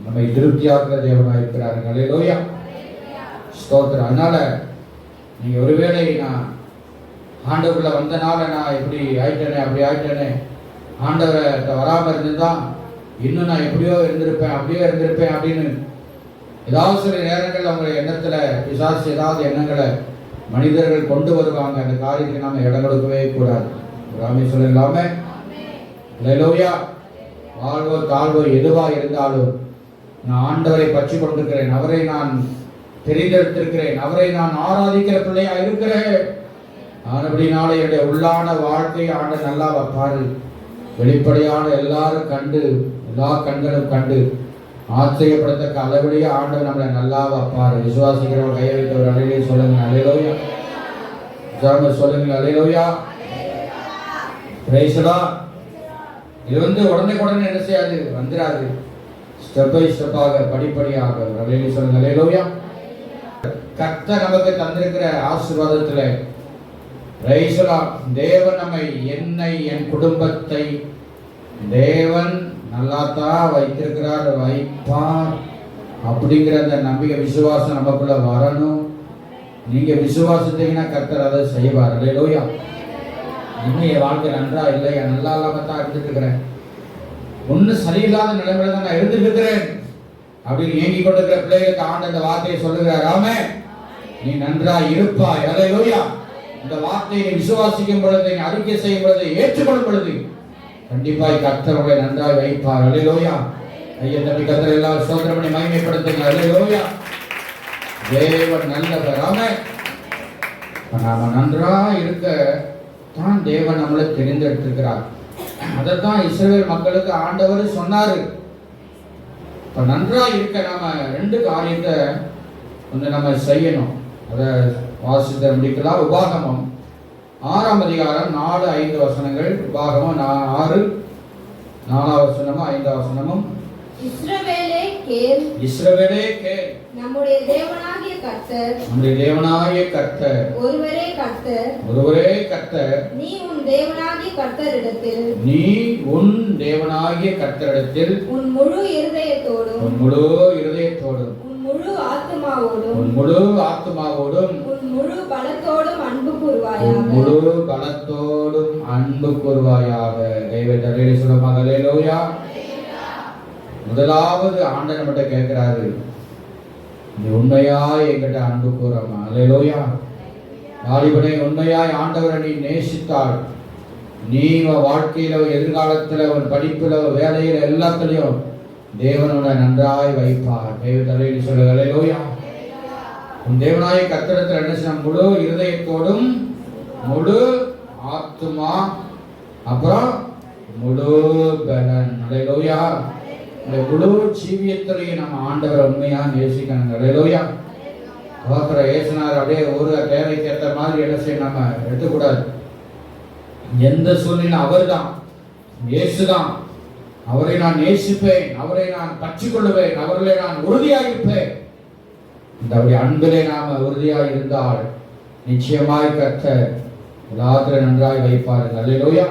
நம்மை திருப்தியாக்குற தேவனாக இருக்கிறார்கள். அல்லேலூயா. ஸ்தோத்திரம். அதனால நீங்க ஒருவேளை நான் ஆண்டவர்ல வந்தனால நான் இப்படி ஆயிட்டேனே அப்படி ஆயிட்டேனே, ஆண்டவரை வராம இருந்துதான் இன்னும் நான் எப்படியோ இருந்திருப்பேன் அப்படியோ இருந்திருப்பேன் அப்படின்னு ஏதாவது சில நேரங்கள் அவங்க எண்ணத்துல பிசாசு ஏதாவது எண்ணங்களை மனிதர்கள் கொண்டு வருவாங்க. அந்த காரியத்துக்கு நாம இடம் கொடுக்கவே கூடாது. ராமே சொல்லலாமே. அல்லேலூயா. வாழ்வோ தாழ்வோ எதுவா இருந்தாலும் நான் ஆண்டவரை பற்றி கொண்டிருக்கிறேன், அவரை நான் தெரிந்தெடுத்திருக்கிறேன், அவரை நான் ஆராதிக்கிற பிள்ளையா இருக்கிறேன். ஆனபடினால என்னுடைய உள்ளான வாழ்க்கை ஆண்டு நல்லா வைப்பாரு. வெளிப்படையான எல்லாரும் கண்டு எல்லா கண்களும் கண்டு ஆச்சரியப்படத்தக்க அளவிலேயே ஆண்டவர் நம்மளை நல்லா வைப்பாரு. விசுவாசிக்கிறவங்க கையை வைத்தவர் அலையிலே சொல்லுங்க, அல்லேலூயா. ஜெபமா சொல்லுங்க, அல்லேலூயா. Praise the Lord. இது உடனே என்ன செய்யாது, வந்துராது. ஸ்டெப் பை ஸ்டெப்பாக படிப்படியாக. அல்லேலூயா சொல்லுங்க, அல்லேலூயா. கர்த்தர் நமக்கு தந்திருக்கிற ஆசீர்வாதத்திலே பிரைஸ் தி லார்ட், தேவன் நம்மை என்னை என் குடும்பத்தை தேவன் நல்லாத்தான் வைத்திருக்கிறார், வைப்பார் அப்படிங்கிற அந்த நம்பிக்கை விசுவாசம் நமக்குள்ள வரணும். நீங்க விசுவாசத்தீங்கன்னா கர்த்தர் அதை செய்வார். அல்லேலூயா. இன்னும் என் வாழ்க்கை நன்றா இல்லையா, நல்லா இல்லாம தான் இருந்துட்டு இருக்கிறேன், ஒன்னும் சரியில்லாத நிலைமையில தான் நான் இருந்துட்டு இருக்கிறேன் அப்படின்னு ஏங்கி கொண்டிருக்கிற பிள்ளைகளுக்கு ஆண்டு அந்த வார்த்தையை சொல்லுகிறார். ஆமென். நீ நன்றா இருப்பாய். அல்லேலூயா. இந்த வார்த்தையை நீ விசுவாசிக்கும் பொழுது, நீ அறிக்கை செய்யும் பொழுது, ஏற்றுக்கொள்ளும் பொழுது கண்டிப்பாய் கர்த்தர் உங்களை நன்றாய் வைப்பார். அல்லேலூயா. ஐயா தம்பி கர்த்தர் எல்லாம் ஸ்தோத்திரம் பண்ணி மகிமைப்படுத்துங்க. அல்லேலூயா. தேவன் நல்லவர். ஆமென். நாம நன்றா இருக்க தான் தேவன் நம்மளை தெரிந்தெடுத்திருக்கிறார். அதைத்தான் இஸ்ரவேல் மக்களுக்கு ஆண்டவர் சொன்னாரு. இப்ப நன்றா இருக்க நாம ரெண்டு காரியத்தை ஒன்று நம்ம செய்யணும். அதை வாசித்த முடிக்கலாம். உபாகமம் 6ஆம் அதிகாரம் 4-5 வசனங்கள். உபாகமம் 6 4ஆம் வசனமும் 5ஆம் வசனமும். இஸ்ரவேலே கேள், இஸ்ரவேலே கேள், நம்முடைய தேவனாகிய கர்த்தர், நம்முடைய தேவனாகிய கர்த்தர் ஒருவரே கர்த்தர், ஒருவரே கர்த்தர். நீ உன் தேவனாகிய கர்த்தரிடத்தில், நீ உன் தேவனாகிய கர்த்தரிடத்தில் உன் முழு இருதயத்தோடும், உன் முழு இருதயத்தோடும், உன் முழு ஆத்துமாவோடும், உன் முழு ஆத்துமாவோடும், உன் முழு பலத்தோடும் அன்பு உன் கூர்வாயாக. முழு பலத்தோடும் அன்பு கூர்வாயாக. தெய்வத்தை சொல்லுமா. அல்லேலூயா. முதலாவது ஆண்டவர் நம்மகிட்ட கேட்கிறாரு, நீ உண்மையாய் என்கிட்ட அன்பு கூறமா. அல்லேலூயா. வாலிபனே, உண்மையாய் ஆண்டவரை நீ நேசித்தாள், நீ வாழ்க்கையில எதிர்காலத்துல உன் படிப்புல வேலையில எல்லாத்துலயும் தேவனோட நன்றாய் வைப்பார். தெய்வத்தை சொல்லுங்க. அல்லேலூயா. உன் தேவனாய கர்த்தரிடத்தில் என்ன செய்யணும்? முழு இருதயத்தோடும், முழு ஆத்துமா, அப்புறம் முழு பலன். அல்லேலூயா. இந்த முழு ஜீவியத்திலையும் நம்ம ஆண்டவரை உண்மையா நேசிக்கணும். அல்லேலூயா. பார்க்கிற ஏசுனார் அப்படியே ஒரு தேவைக்கு ஏற்ற மாதிரி என்ன செய்ய நம்ம எடுத்துக்கூடாது. எந்த சூழ்நிலை அவர்தான், இயேசுதான். அவரை நான் நேசிப்பேன், அவரை நான் பற்றி கொள்ளுவேன், அவர்களை நான் உறுதியாயிருப்பேன். இந்த அன்பிலே நாம உறுதியாக இருந்தால் நிச்சயமாய் கர்த்தர் எல்லாத்திலும் நன்றாய் வைப்பார்கள். அல்லேலூயா.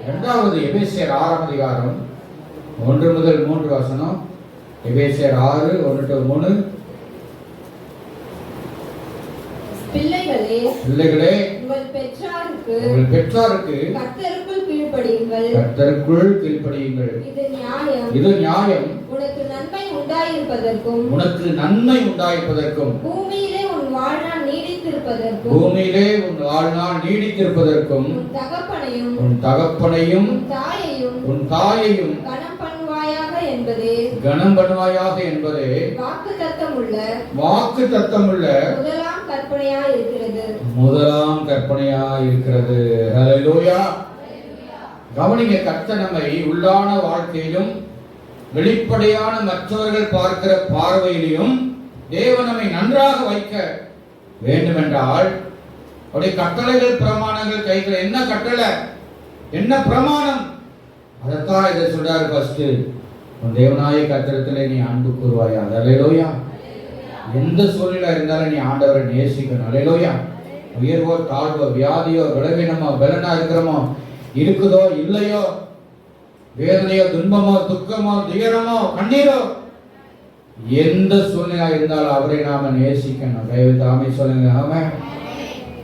இரண்டாவது எபேசியர் 6ஆம் அதிகாரம் 1 முதல் 3 வசனம். எபேசியர் 6 1-3. பிள்ளைகளே, பிள்ளைகளே, உங்கள் பெற்றாருக்கு கர்த்தருக்குள் கீழ்ப்படியுங்கள். கர்த்தருக்குள் கீழ்ப்படியுங்கள். இது நியாயம். இது நியாயம். உனக்கு நன்மை உண்டாயிருப்பதற்கும், உனக்கு நன்மை உண்டாயிருப்பதற்கும், பூமியிலே உன் வாழ்நாள் நீடித்திருப்பதற்கும், பூமியிலே உன் வாழ்நாள் நீடித்திருப்பதற்கும், உன் தகப்பனையும் உன் தகப்பனையும் தாயையும் உன் தாயையும் கனம் பண்ணுவாயாக என்பது கனம் பண்ணுவாயாக என்பதே வாக்கு தத்தமுள்ள முதலாம் கற்பனையாய் இருக்கிறது. ஹல்லேலூயா. கவனிங்க, கர்த்தர் நம்மை உள்ளான வாழ்க்கையிலும் வெளிப்படையான மற்றவர்கள் பார்க்கிற பார்வையிலும் தேவன் நம்மை நன்றாக வைக்க வேண்டுமென்றால் அவருடைய கட்டளைகள் பிரமாணங்கள் கைகள். என்ன கட்டளை, என்ன பிரமாணம்? அதைத்தான் இதை சொல்றாரு. ஃபர்ஸ்ட், உன் தேவனாய கர்த்தரிடத்திலே நீ அன்பு கூறுவாயா. ஹல்லேலூயா. எந்த சூழ்நிலை இருந்தாலும் நீ ஆண்டவரை நேசிக்கணும். ஹல்லேலூயா. உயர்வோ தாழ்வோ, வியாதியோ பலவீனமோ பலனா இருக்கிறோமோ, இருக்குதோ இல்லையோ, வேதனையோ துன்பமோ துக்கமோ துயரமோ கண்ணீரோ, எந்த சூழ்நிலை இருந்தாலும் அவரை நாம நேசிக்கணும். கைவிட்டு ஆமை சொல்லுங்க. ஆமென்.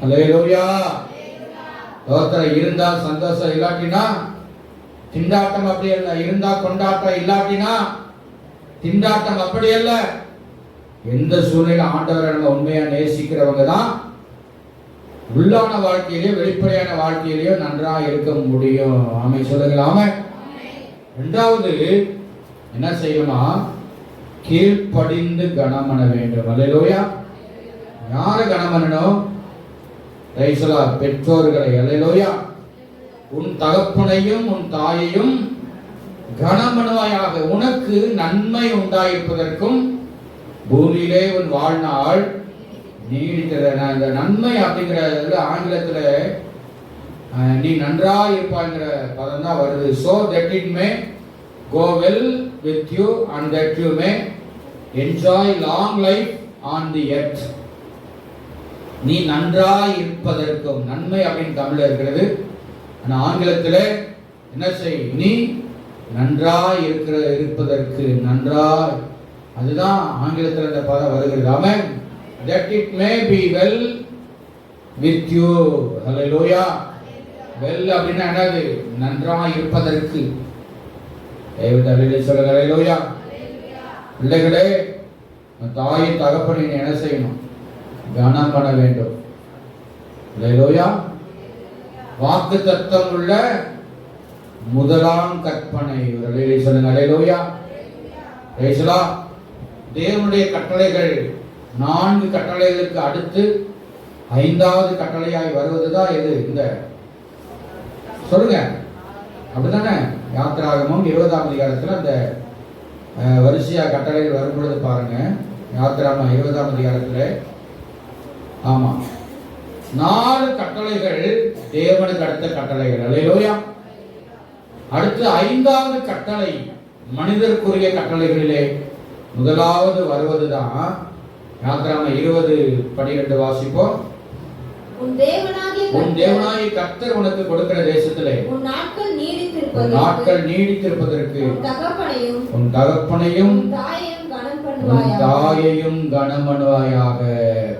ஹல்லேலூயா. தோத்திரம் இருந்தா சந்தோஷம், இல்லாட்டினா திண்டாட்டம். அப்படி அல்ல. இருந்தா கொண்டாட்டம், இல்லாட்டினா திண்டாட்டம். அப்படி அல்ல. எந்த சூழ்நிலை ஆண்டவரை நம்ம உண்மையா நேசிக்கிறவங்க தான் உள்ளான வாழ்க்கையிலேயோ வெளிப்படையான வாழ்க்கையிலேயோ நன்றா இருக்க முடியும். ஆமை சொல்லுங்களா. ஆமென். இரண்டாவது என்ன செய்யணுமா? கீழ்ப்படிந்து கனம் பண்ண வேண்டும். ஹல்லேலூயா. யாரை கனம் பண்ணணும்? பெற்றோர்களை. ஹல்லேலூயா. உன் தகப்பனையும் உன் தாயையும் கனம் பண்ணுவாயாக. உனக்கு நன்மை உண்டாயிருப்பதற்கும் பூமியிலே உன் வாழ்நாள் நீடித்தது. இந்த நன்மை அப்படிங்கிற ஆங்கிலத்துல நீ நன்றா இருப்பாங்கிற பதம் தான் வருது. so that it may go well with you and that you may enjoy long life on the earth. நீ நன்றாய் இருப்பதற்கும், நன்மை அப்படின்னு தமிழ்ல இருக்கிறது, ஆனா ஆங்கிலத்துல என்ன செய்? நீ நன்றாய் இருப்பதற்கு. நன்றாய், அதுதான் ஆங்கிலத்தில் இந்த பதம் வருகிறது. ஆமென். that it may be well with you. Hallelujah. well அப்படின்னா என்னது? நன்றாய் இருப்பதற்கு. சொல்லுங்க. ஹல்லேலூயா. பிள்ளைகளே, தாயின் தகப்பனை என்ன செய்யணும்? கனம் பண்ண வேண்டும். ஹல்லேலூயா. வாக்கு தத்தம் உள்ள முதலாம் கற்பனை. சொல்லுங்க. ஹல்லேலூயா. தேவனுடைய கட்டளைகள் 4 கட்டளைகளுக்கு அடுத்து 5வது கட்டளையாய் வருவதுதான் எது? இந்த சொல்லுங்க. அப்படித்தானே? யாத்திராகமம் 20ஆம் அதிகாரத்தில் அந்த வரிசையா கட்டளைகள் வரும்பொழுது பாருங்க. யாத்திராகமம் 20ஆம் அதிகாரத்தில் ஆமா 4 கட்டளைகள் தேவனுக்கு அடுத்த கட்டளைகள். ஹல்லேலூயா. அடுத்து 5வது கட்டளை மனிதருக்குரிய கட்டளைகளிலே முதலாவது வருவதுதான் யாத்திராகமம் 20:12 வாசிப்போம். உன் தேவனாகிய கர்த்தர் உனக்கு கொடுக்கிற தேசத்திலே உன் நாட்கள் நீடித்திருப்பதற்கு உன் தகப்பனையும் தாயையும் கனம் பண்ணுவாயாக.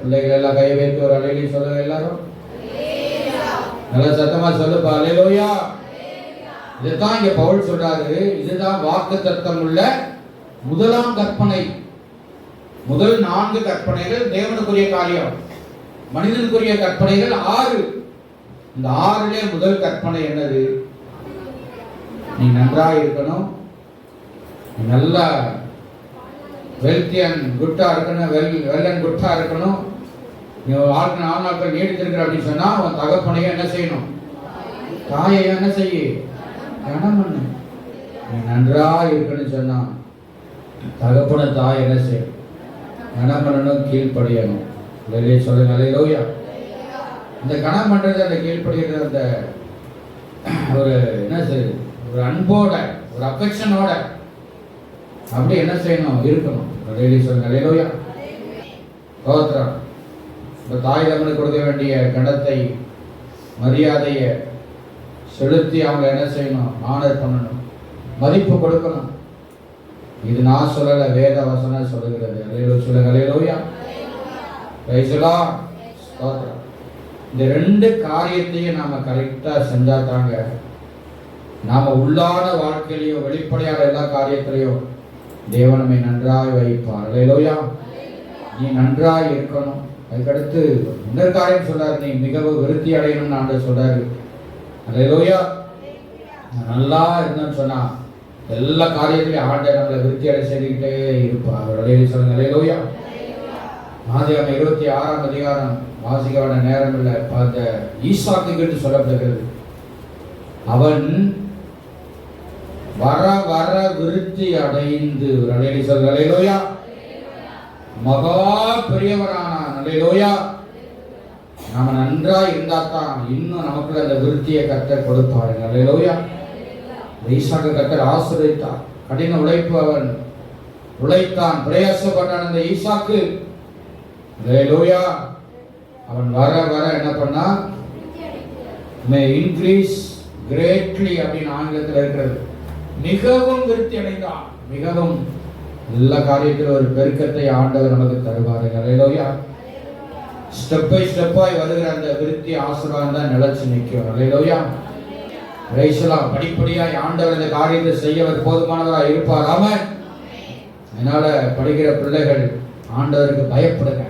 பிள்ளைகள் எல்லாம் கை வைத்து ஒரு அலையிலே சொல்லுங்க. எல்லாரும் நல்ல சத்தமா சொல்லுப்பா. ஹல்லேலூயா. இதுதான் இங்க பவுல் சொல்றாரு. இதுதான் வாக்கு தத்தம் உள்ள முதலாம் கற்பனை. முதல் 4 கற்பனைகள் தேவனுக்குரிய காரியம், மனிதனுக்குரிய கற்பனைகள் 6. இந்த 6லே முதல் கற்பனை என்னது? நீ நன்றாக இருக்கணும், நல்ல வெல்த்தி அண்ட் குட்டா இருக்கணும், வெல் அண்ட் குட்டா இருக்கணும். நீ வாழ்க்கை 4 நாட்கள் நீடித்திருக்கிற அப்படின்னு சொன்னா உன் தகப்பனையும் என்ன செய்யணும்? தாயையும் என்ன செய்ய? கனம் பண்ணு. நீ நன்றா இருக்கணும்னு சொன்னா தகப்பன தாய் என்ன செய்யணும்? கனம் பண்ணணும், கீழ்ப்படியணும். வெளியே சொல்லுங்க. ஹல்லேலூயா. இந்த கனம் பண்றது, அந்த கீழ்ப்படுகிறது, அந்த ஒரு என்ன செய்யுது? ஒரு அன்போட, ஒரு அஃபெக்ஷனோட அப்படி என்ன செய்யணும்? இருக்கணும். வெளியே சொல்லுங்க. ஹல்லேலூயா. ஸ்தோத்திரம். இந்த தாய் தகப்பனுக்கு கொடுக்க வேண்டிய கணத்தை, மரியாதையை செலுத்தி அவங்க என்ன செய்யணும்? ஆனர் பண்ணணும், மதிப்பு கொடுக்கணும். இது நான் சொல்லல, வேத வசனம் சொல்லுகிறது. ஹல்லேலூயா. சொல்லுங்க. ஹல்லேலூயா. Praise the Lord. ஸ்தோத்திரம். இந்த 2 காரியத்தையும் நாம கரெக்டா செஞ்சா தாங்க நாம உள்ளான வாழ்க்கையிலையும் வெளிப்படையான எல்லா காரியத்திலையும் தேவன் நம்மை நன்றாய் வைப்பார். ஹல்லேலூயா. நீ நன்றாய் இருக்கணும். அதுக்கடுத்து இன்னொரு காரியம் சொல்றாரு, நீ மிகவும் விருத்தி அடையணும்னு ஆண்டவர் சொல்றாரு. ஹல்லேலூயா. நல்லா இருந்தோம்னு சொன்னா எல்லா காரியத்திலையும் ஆண்டவர் நம்மளை விருத்தி அடை செய்துக்கிட்டே இருப்பார். சொல்லுங்க அல்லேலூயா. ஆதியாகமம் 26ஆம் அதிகாரம் வாசிக்க வேண்டிய நேரம் இல்லை. பார்த்த ஈசாக்குக்கு சொல்லப்படுகிறது, அவன் வர வர விருத்தி அடைந்து சொல்லுங்க அல்லேலூயா மகா பெரியவரானான். அல்லேலூயா. நாம நன்றா இருந்தா தான் இன்னும் நமக்குள்ள அந்த விருத்தியை கர்த்தர் கொடுப்பாருங்க. அல்லேலூயா. ஈசாக்கு கர்த்தர் ஆசீர்வதித்தார். கடின உழைப்பு அவன் உழைத்தான், பிரயாசப்பட்டான் அந்த ஈசாக்கு. அல்லேலூயா. அவன் வர வர என்ன பண்ணா, மே இன்க்ரீஸ் கிரேட்லி அப்படின்னு ஆங்கிலத்தில் இருக்கிறது. மிகவும் விருத்தி அடைந்தான். மிகவும் எல்லா காரியத்திலும் ஒரு பெருக்கத்தை ஆண்டவர் நமக்கு தருவாருங்க. அல்லேலூயா. ஸ்டெப் பை ஸ்டெப்பாய் வருகிற அந்த விருத்தி ஆசீர்வாதம் தான் நிலைச்சு நிற்கும். அல்லேலூயா. பிரைஸ்லாம் படிப்படியாய் ஆண்டவர் இந்த காரியத்தை செய்யவர் போதுமானவராக இருப்பார். ஆமென். அதனால படிக்கிற பிள்ளைகள் ஆண்டவருக்கு பயப்படுங்க,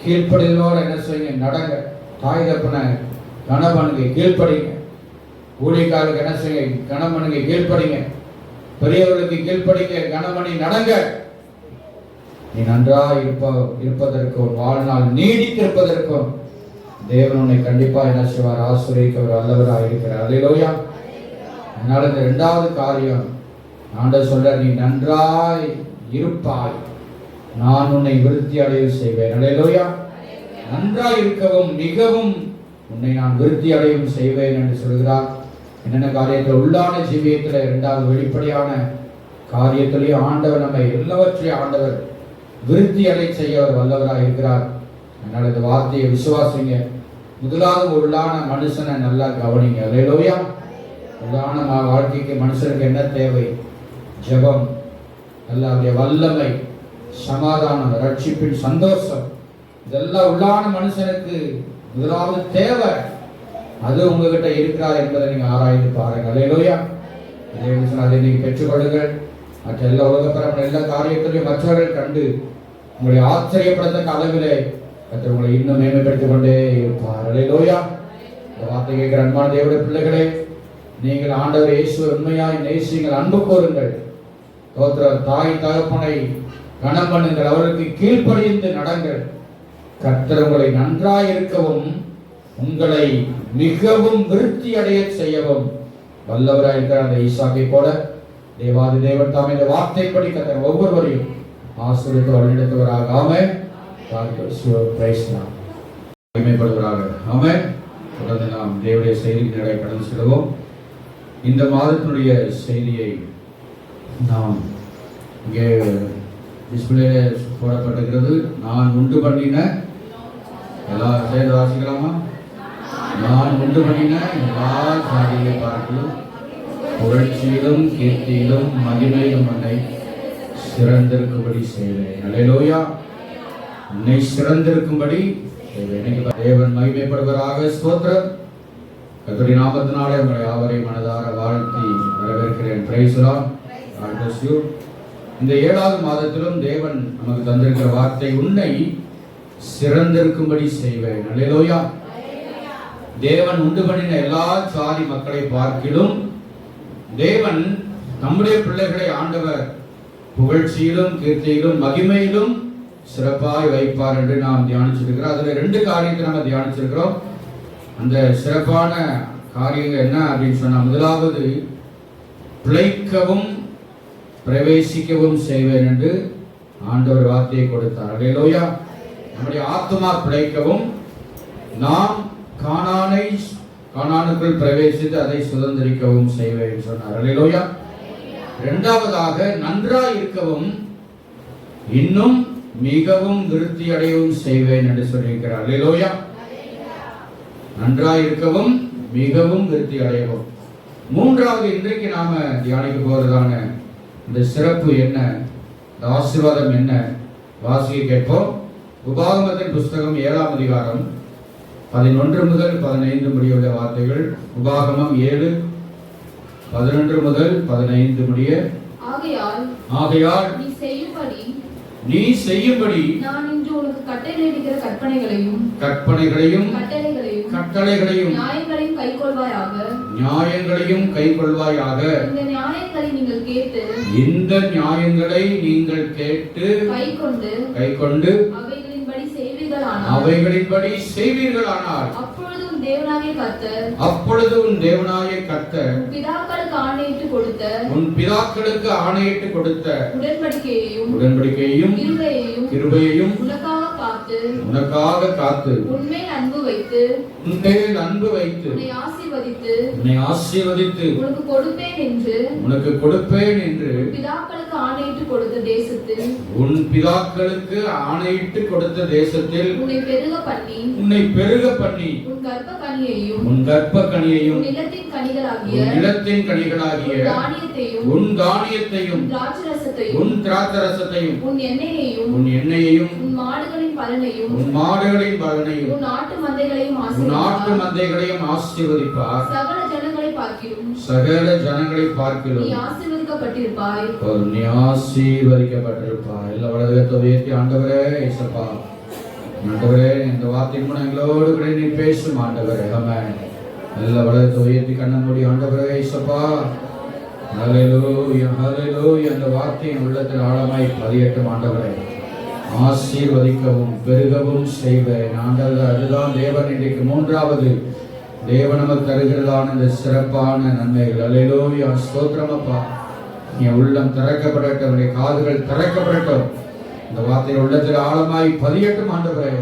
கீழ்ப்படிதலோட என்ன செய்யுங்க, நடங்க. தாய் தப்பனை கணவனுக்கு கீழ்ப்படிங்க, ஊழியக்காரருக்கு என்ன செய்யுங்க, கணவனுக்கு கீழ்ப்படிங்க, பெரியவர்களுக்கு கீழ்ப்படிங்க, கணவனை நடங்க. நீ நன்றாக இருப்பதற்கும் வாழ்நாள் நீடித்திருப்பதற்கும் தேவன் உன்னை கண்டிப்பா என்ன செய்வார், ஆசீர்வதிக்க ஒரு வல்லவராக இருக்கிறார். அல்லேலூயா. அதனால இந்த இரண்டாவது காரியம் ஆண்டவர் சொல்ற, நீ நன்றாய் இருப்பாய், நான் உன்னை விருத்தி அடைய செய்வேன். அல்லேலூயா. நன்றாய் இருக்கவும் மிகவும் உன்னை நான் விருத்தி அடையவும் செய்வேன் என்று சொல்கிறார். என்னென்ன காரியத்தில் உள்ளான ஜீவியத்தில் இரண்டாவது வெளிப்படையான காரியத்திலேயே ஆண்டவர் நம்மை எல்லாவற்றையும் ஆண்டவர் விருத்தி அடை செய்ய அவர் வல்லவராக இருக்கிறார். அதனால இந்த வார்த்தையை விசுவாசிங்க. முதலாவது உள்ளான மனுஷனை நல்லா கவனிங்க. அல்லேலூயா. உள்ளான வாழ்க்கைக்கு மனுஷனுக்கு என்ன தேவை? ஜெபம், அல்லாஹ்வுடைய வல்லமை, சமாதானம், ரட்சிப்பின் சந்தோஷம், இதெல்லாம் உள்ளான மனுஷனுக்கு முதலாவது தேவை. அது உங்ககிட்ட இருக்கிறார் என்பதை நீங்க ஆராய்ந்து பாருங்க. அல்லேலூயா. அதை நீங்க பெற்றுக்கொள்ளுங்கள். மற்ற எல்லா உலகப்பரமான எல்லா காரியத்திலையும் மற்றவர்கள் கண்டு உங்களை ஆச்சரியப்படத்தக்க அளவிலே கர்த்தர் உங்களை இன்னும் மேம்படுத்திக் கொண்டே இருப்பார். அல்லேலூயா. இந்த வார்த்தை கேட்கிற அன்பான தேவனுடைய பிள்ளைகளே, நீங்கள் ஆண்டவர் இயேசுவை உண்மையாய் நேசியுங்கள், அன்பு கூறுங்கள். தாய் தகப்பனை கனம் பண்ணுங்கள், அவருக்கு கீழ்ப்படிந்து நடங்கள். கர்த்தர் உங்களை நன்றாய் இருக்கவும் உங்களை மிகவும் விருத்தி அடைய செய்யவும் வல்லவராய் இருக்கிற அந்த ஈசாக்கை போல தேவாதி தேவன் தாமே இந்த வார்த்தைப்படி கர்த்தர் ஒவ்வொருவரையும் ஆசீர்வதித்து வழிநடத்துவராக. ஆமென். மகிமைப்படுவராக. ஆமென். தொடர்ந்து நாம் தேவனுடைய செய்திக்கு நடை கடந்து செல்வோம். இந்த மாதத்தினுடைய செய்தியை நாம் இங்கே டிஸ்பிளேல போடப்பட்டிருக்கிறது. நான் உண்டு பண்ணின எல்லா சேர்ந்து வாசிக்கலாமா? நான் உண்டு பண்ணின எல்லா காரியங்களை பார்க்கலும் புகழ்ச்சியிலும் கீர்த்தியிலும் மகிமையிலும் என்னை சிறந்திருக்கும்படி செய்வேன். அல்லேலூயா. என்னை சிறந்திருக்கும்படி தேவன் மகிமைப்படுவராக. ஸ்தோத்திரம். கர்த்தருடைய நாமத்தினாலே உங்களை யாவரையும் மனதார வாழ்த்தி வரவேற்கிறேன். Price the Lord. God bless you. இந்த 7வது மாதத்திலும் தேவன் நமக்கு தந்திருக்கிற வார்த்தை, உன்னை சிறந்திருக்கும்படி செய்வேன். அல்லேலூயா. தேவன் உண்டு பண்ணின எல்லா சாதி மக்களை பார்க்கிலும் தேவன் நம்முடைய பிள்ளைகளை ஆண்டவர் புகழ்ச்சியிலும் கீர்த்தியிலும் மகிமையிலும் சிறப்பாய் வைப்பார் என்று நாம் தியானிச்சிருக்கிறோம். அதுல 2 காரியத்தை நம்ம தியானிச்சிருக்கிறோம். அந்த சிறப்பான காரியங்கள் என்ன அப்படின்னு சொன்னா, முதலாவது பிழைக்கவும் பிரவேசிக்கவும் செய்வேன் என்று ஆண்டவர் வார்த்தையை கொடுத்தார். அல்லேலூயா. நம்முடைய ஆத்மா பிழைக்கவும் நாம் கானானுக்குள் பிரவேசித்து அதை சுதந்திரிக்கவும் செய்வேன் சொன்னார். அல்லேலூயா. இரண்டாவதாக நன்றாய் இருக்கவும் இன்னும் மிகவும் விருத்தி அடையவும் செய்வேன் என்று சொல்லியிருக்கிறார். அல்லேலூயா. நன்றாய் இருக்கவும் மிகவும் விருத்தி அடையவும். மூன்றாவது இன்றைக்கு நாம தியானிக்க போறதான இந்த சிறப்பு என்ன, இந்த ஆசீர்வாதம் என்ன, வாசிக்க கேட்போம். உபாகமத்தின் புஸ்தகம் 7ஆம் அதிகாரம் 11 முதல் 15 முடியுள்ள வார்த்தைகள். உபாகமம் 7:11 முதல் 15 முடிய. ஆகையால் நீ செய்யும்படி நான் இன்று உனக்கு கட்டளையிடுகிற கற்பனைகளையும் கட்டளைகளையும் நியாயங்களையும் கைக்கொள்வாயாக. நியாயங்களையும் கைக்கொள்வாயாக. இந்த நியாயங்களை நீங்கள் கேட்டு இந்த நியாயங்களை நீங்கள் கேட்டு கைக்கொண்டு அவைகளின்படி செய்வீர்களானால் அப்பொழுது உன் தேவனாகிய கர்த்தர் உன் பிதாக்களுக்கு ஆணையிட்டு கொடுத்த உடன்படிக்கையையும் கிருபையையும் உனக்காக காத்து உன்மேல் அன்பு வைத்து உன்னை ஆசீர்வதித்து உனக்கு கொடுப்பேன் என்று உன் பிதாக்களுக்கு ஆணையிட்டு கொடுத்த தேசத்தில் உன்னை பெருக பண்ணி உன் கர்ப்பக்கனியையும் நிலத்தின் கனிகளாகிய உன் தானியத்தையும் உன் திராட்சரசத்தையும் உன் எண்ணெயையும் உன் மாடுகளின் பலனையும் உன் உன் ஆட்டு மந்தைகளையும் ஆசீர்வதிப்பார். சகல ஜனங்களை பார்க்கிலும் நீ ஆசீர்வதிக்கப்பட்டிருப்பாய். எல்லா உலகத்தை உயர்த்தி ஆண்டவரே இயேசுப்பா, ஆண்டவரே இந்த வார்த்தையின் மூலம் எங்களோடு கூட நீ பேசும் ஆண்டவரே. ஆமென். எல்லா உலகத்தை உயர்த்தி கண்ண மூடி ஆண்டவரே இயேசுப்பா. ஹல்லேலூயா ஹல்லேலூயா. அந்த வார்த்தையின் உள்ளத்தில் ஆழமாய் பதியட்டும் ஆண்டவரே. ஆசீர்வதிக்கவும் பெருகவும் செய்வேன் ஆண்டவர். அதுதான் தேவன் இன்றைக்கு மூன்றாவது தேவன் நமக்கு தருகிறதான இந்த சிறப்பான நன்மைகள். அல்லேலூயா ஸ்தோத்திரம் அப்பா. என் உள்ளம் திறக்கப்படட்டும், என் காதுகள் திறக்கப்படட்டும். இந்த வார்த்தை உள்ளத்தில் ஆழமாய் பதியட்டும் ஆண்டவரே.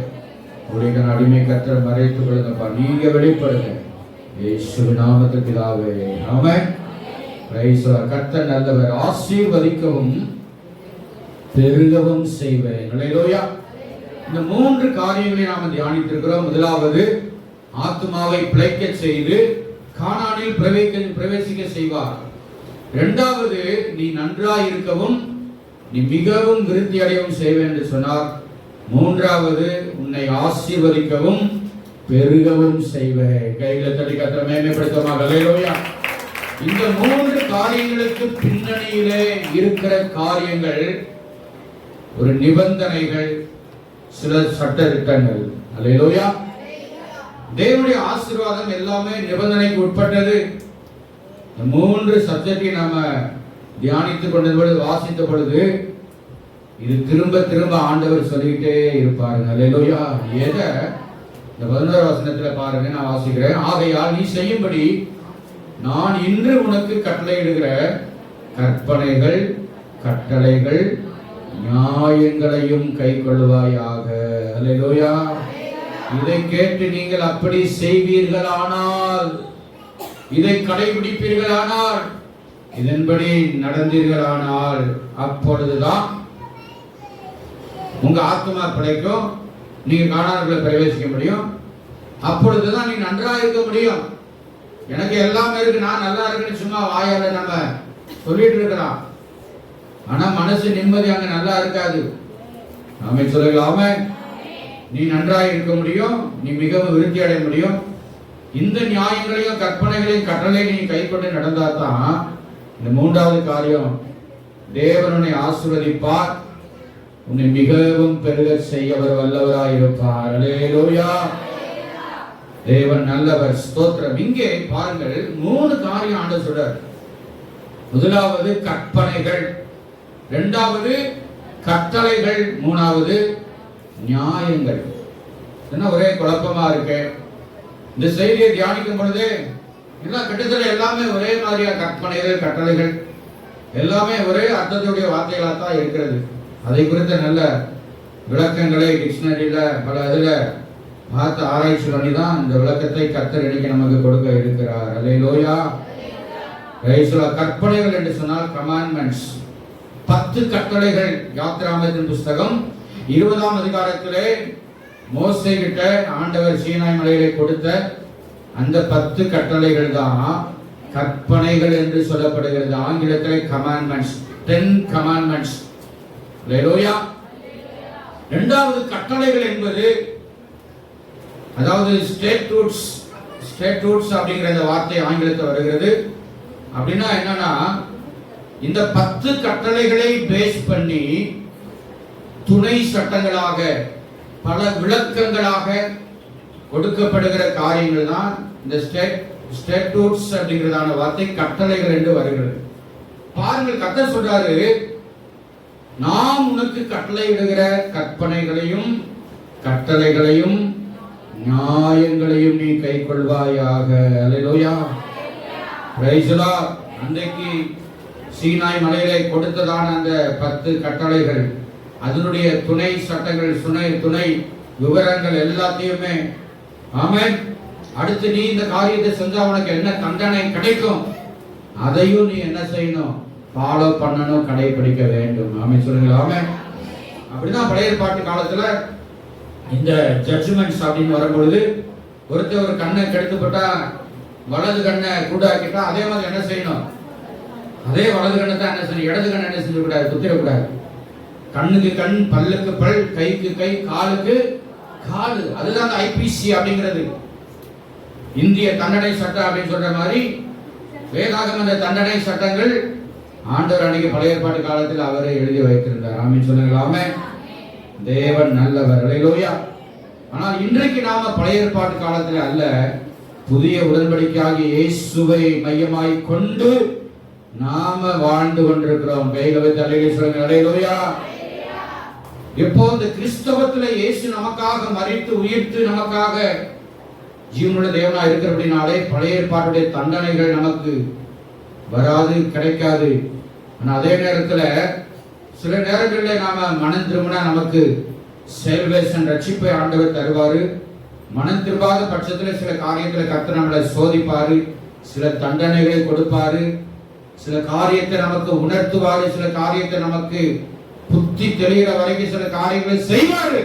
உடைய அடிமை கர்த்தர் மறைத்துக் கொள்ளுங்கப்பா, நீங்க வெளிப்படுங்க இயேசுவின் நாமத்தில் பிதாவே ஆமென். Praise the Lord. கர்த்தர் நல்லவர், ஆசீர்வதிக்கவும் பெருகவும் செய்வேன். அல்லேலூயா. இந்த மூன்று காரியங்களை நாம் தியானித்திருக்கிறோம். முதலாவது, ஆத்துமாவை பிழைக்க செய்து கானானில் பிரவேசிக்க செய்வார். இரண்டாவது, நீ நன்றாய் இருக்கவும் நீ மிகவும் விருத்தி அடையவும் செய்வேன் என்று சொன்னார். மூன்றாவது, உன்னை ஆசீர்வதிக்கவும் பெருகவும் செய்வேன். கைகளை தட்டி கர்த்தரை மேன்மைப்படுத்துவோமாக. அல்லேலூயா. இந்த மூன்று காரியங்களுக்கு பின்னணியிலே இருக்கிற காரியங்கள் ஒரு நிபந்தனைகள், சில சட்ட திட்டங்கள். அல்லேலூயா. தேவனுடைய ஆசீர்வாதம் எல்லாமே நிபந்தனைக்கு உட்பட்டது. இந்த மூன்று சப்ஜெக்டை நாம தியானித்துக் கொண்ட பொழுது, வாசித்த பொழுது, இது திரும்ப திரும்ப ஆண்டவர் சொல்லிக்கிட்டே இருப்பாருங்க. அல்லேலூயா. எதை இந்த 11 வசனத்துல பாருங்க, நான் வாசிக்கிறேன். ஆகையால் நீ செய்யும்படி நான் இன்று உனக்கு கட்டளையிடுகிற கற்பனைகள், கட்டளைகள், நியாயங்களையும் கைக்கொள்வாயாக. அல்லேலூயா. இதை கேட்டு நீங்கள் அப்படி செய்வீர்களானால், இதை கடைபிடிப்பீர்களானால், இதன்படி நடந்தீர்களானால், அப்பொழுதுதான் உங்க ஆத்மா பிழைக்கும், நீங்க கானானுக்குள்ள பிரவேசிக்க முடியும். அப்பொழுதுதான் நீ நன்றாக இருக்க முடியும். எனக்கு எல்லாமே இருக்கு, நான் நல்லா இருக்குன்னு சும்மா வாயால நம்ம சொல்லிட்டு இருக்கிறோம். ஆனா மனசு நிம்மதி அங்க நல்லா இருக்காது. நாம சொல்லலாமே, நீ நன்றாக இருக்க முடியும், நீ மிகவும் விருத்தி அடைய முடியும். இந்த நியாயங்களையும் கற்பனைகளையும் கட்டளையும் நீ கைக்கொண்டு நடந்தாதான் இந்த மூன்றாவது காரியம், தேவன் உன்னை ஆசீர்வதிப்பார், உன்னை மிகவும் பெருக செய்ய வல்லவராய் இருப்பார். அல்லேலூயா. தேவன் நல்லவர், ஸ்தோத்திரம். இங்கே பாருங்கள், 3 காரியம் ஆண்டவர் சொல்றார். முதலாவது கற்பனைகள், இரண்டாவது கட்டளைகள், மூணாவது நியாயங்கள். என்ன ஒரே குழப்பமா இருக்கு. இந்த செய்தியை தியானிக்கும் பொழுது எல்லாம் கிட்டத்தட்ட எல்லாமே ஒரே மாதிரியா, கற்பனைகள், கட்டளைகள் எல்லாமே ஒரே அர்த்தத்துடைய வார்த்தைகளாக தான் இருக்கிறது. அதை குறித்த நல்ல விளக்கங்களை டிக்ஷனரியில பல இதுல பார்த்து ஆராய்ச்சி பண்ணி தான் இந்த விளக்கத்தை கர்த்தர் இன்னைக்கு நமக்கு கொடுக்க இருக்கிறார். அல்லேலூயா. கற்பனைகள் என்று சொன்னால் கமாண்ட்மெண்ட்ஸ், 10 கட்டளைகள். யாத்திராகமத்தின் புஸ்தகம் 20ஆம் அதிகாரத்திலே மோசே கிட்ட ஆண்டவர் சீனாய் மலையிலே கொடுத்த அந்த 10 கட்டளைகள் தான் கற்பனைகள் என்று சொல்லப்படுகிறது. ஆங்கிலத்திலே கமாண்ட்மெண்ட்ஸ், 10 கமாண்ட்மெண்ட்ஸ். அல்லேலூயா. இரண்டாவது கட்டளைகள் என்பது, அதாவது ஸ்டேட்யூட்ஸ் அப்படிங்கிற இந்த வார்த்தை ஆங்கிலத்தில் வருகிறது. அப்படின்னா என்னன்னா, இந்த 10 கட்டளைகளை பேஸ் பண்ணி துணை சட்டங்களாக, பல விளக்கங்களாக கொடுக்கப்படுகிற காரியங்கள் தான் இந்த ஸ்டாட்யூட்ஸ் அப்படிங்கிறதான வார்த்தை கட்டளைகள் என்று வருகிறது. பாருங்கள், கர்த்தர் சொல்றாரு, நான் உனக்கு கட்டளையிடுகிற கற்பனைகளையும் கட்டளைகளையும் நியாயங்களையும் நீ கைக்கொள்வாயாக. அல்லேலூயா, பிரைஸ் தி லார்ட். அன்றைக்கு சீனாய் மலையிலே கொடுத்ததான அந்த 10 கட்டளைகள், அதனுடைய துணை சட்டங்கள், துணை விவரங்கள் எல்லாத்தையுமே, ஆமென், அடுத்து நீ இந்த காரியத்தை செஞ்சா உனக்கு என்ன தண்டனை கிடைக்கும், அதையும் நீ என்ன செய்யணும், ஃபாலோ பண்ணணும், கடைபிடிக்க வேண்டும். ஆமென் சொல்லுங்க. ஆமென். அப்படிதான் பழைய ஏற்பாட்டு காலத்துல இந்த ஜட்ஜ்மெண்ட்ஸ் அப்படின்னு வரும்பொழுது ஒருத்தர் ஒரு கண்ணை கெடுத்துப்பட்டா வலது கண்ணை கூடாக்கிட்டா அதே மாதிரி என்ன செய்யணும், அதே வலது கண்ணை தான் என்ன செய்யணும், இடது கண்ணை என்ன செஞ்சக்கூடாது, குத்திடக்கூடாது. கண்ணுக்கு கண், பல்லுக்கு பல், கைக்கு கை, காலுக்கு காலு. அதுதான் ஐபிசி அப்படிங்கிறது, இந்திய தண்டனை சட்டம் அப்படின்னு சொல்ற மாதிரி வேதாகம அந்த தண்டனை சட்டங்கள் ஆண்டவர் அன்னைக்கு பழைய ஏற்பாட்டு காலத்தில் அவரை எழுதி வைத்திருந்தார். ஆமென் சொல்லுங்களாமே. தேவன் நல்லவர். அல்லேலூயா. ஆனால் இன்றைக்கு நாம பழைய ஏற்பாட்டு காலத்தில் அல்ல, புதிய உடன்படிக்கையாகிய இயேசுவை மையமாய் கொண்டு நாம வாழ்ந்து கொண்டிருக்கிறோம். கையில வைத்து அல்லேலூயா சொல்லுங்க. அல்லேலூயா. எப்போ இந்த கிறிஸ்தவத்துல இயேசு நமக்காக மரித்து உயிர்த்து நமக்காக ஜீவனுள்ள தேவனா இருக்கிறபடினாலே பழைய ஏற்பாட்டுடைய தண்டனைகள் நமக்கு வராது, கிடைக்காது. ஆனா அதே நேரத்துல சில நேரங்களில் நாம மனம் திரும்பினா நமக்கு சேல்வேஷன், ரட்சிப்பை ஆண்டவர் தருவாரு. மனம் திரும்பாத பட்சத்துல சில காரியத்துல கர்த்தர் நம்மளை சோதிப்பாரு, சில தண்டனைகளை கொடுப்பாரு, சில காரியத்தை நமக்கு உணர்த்துவாரு, சில காரியத்தை நமக்கு புத்தி தெளிகிற வரைக்கும் சில காரியங்களை செய்வாரு.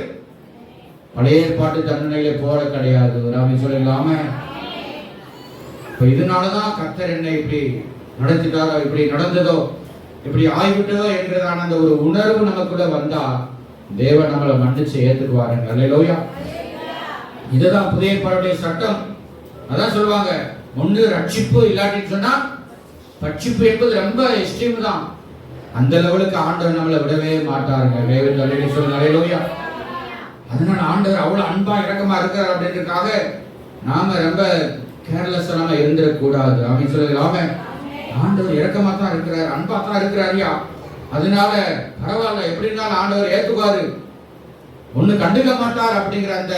பழைய ஏற்பாட்டு தண்டனைகளை போல கிடையாது. ராமி சொல்லலாம. இப்ப இதனாலதான் கர்த்தர் என்னை இப்படி நடத்திட்டாரோ, இப்படி நடந்ததோ, இப்படி ஆய்விட்டதோ என்கிறதான அந்த ஒரு உணர்வு நமக்குள்ள வந்தா தேவன் நம்மளை மன்னிச்சு ஏத்துக்குவாருங்க. அல்லேலூயா. இதுதான் புதிய ஏற்பாடுடைய சட்டம். அதான் சொல்லுவாங்க, ஒண்ணு ரட்சிப்பு, இல்லாட்டின்னு சொன்னா ரட்சிப்பு என்பது ரொம்ப எக்ஸ்ட்ரீம் தான். அந்த லெவலுக்கு ஆண்டவர் நம்மளை விடவே மாட்டாருங்க. தேவன் அல்லேலூயா சொல்லுங்க. அல்லேலூயா. அதனால ஆண்டவர் அவ்வளவு அன்பா இரக்கமா இருக்கிறார் அப்படின்றதுக்காக நாம ரொம்ப கேர்லெஸ்ஸா நாம இருந்துடக்கூடாது. ஆமென் சொல்லுங்க. ஆண்டவர் இரக்கமா தான் இருக்கிறார், அன்பா தான் இருக்கிறாரியா, அதனால பரவாயில்ல, எப்படி இருந்தாலும் ஆண்டவர் ஏத்துக்குவாரு, ஒண்ணு கண்டுக்க மாட்டார் அப்படிங்கிற அந்த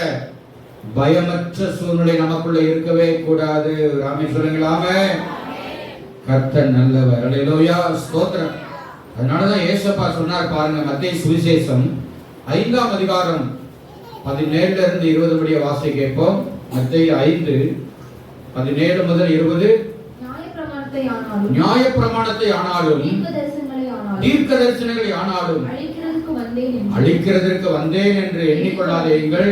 பயமற்ற சூழ்நிலை நமக்குள்ள இருக்கவே கூடாது. ஆமென் சொல்லுங்களாமே. கர்த்தர் நல்லவர். அல்லேலூயா, ஸ்தோத்திரம். அதனாலதான் ஏசப்பா சொன்னார் பாருங்க, மத்தேயு சுவிசேஷம் 5ஆம் அதிகாரம் 17 இருந்து 20 முடிய வாசி கேட்போம். மத்தேயு 5:17 முதல் 20. நியாயப்பிரமாணத்தை ஆனாலும் தீர்க்க தரிசனங்களை ஆனாலும் அழிக்கிறதற்கு வந்தேன் என்று எண்ணிக்கொள்ளாதீர்கள்.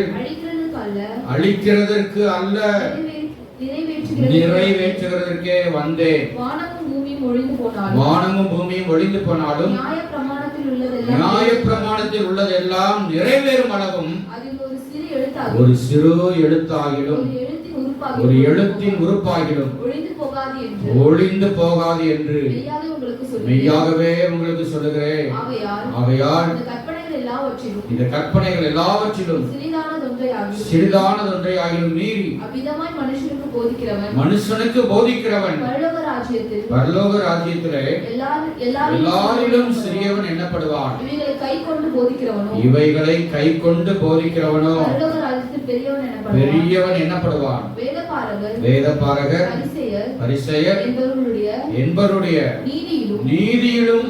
அழிக்கிறதற்கு அல்ல, நிறைவேற்றுகிறதற்கே வந்தேன். வானமும் பூமியும் ஒழிந்து போனாலும் நியாயப்பிரமாணத்தில் உள்ளதெல்லாம் நிறைவேறும் அளவும் ஒரு சிறு எழுத்தாகிலும் ஒரு எழுத்தின் உறுப்பாகிலும் ஒழிந்து போகாது என்று மெய்யாகவே உங்களுக்கு சொல்லுகிறேன். ஆகையால் இந்த கற்பனைகள் எல்லாவற்றிலும் சிறிதானதொன்றையாகிலும் மீறி மனுஷனுக்கு போதிக்கிறவன் பரலோக ராஜ்யத்திலே எல்லாரிலும் சிறியவன் எண்ணப்படுவான். இவைகளை கை கொண்டு போதிக்கிறவனோ பெரியவன் எண்ணப்படுவான். வேதபாரகர் பரிசேயர் என்பவருடைய நீதியிலும்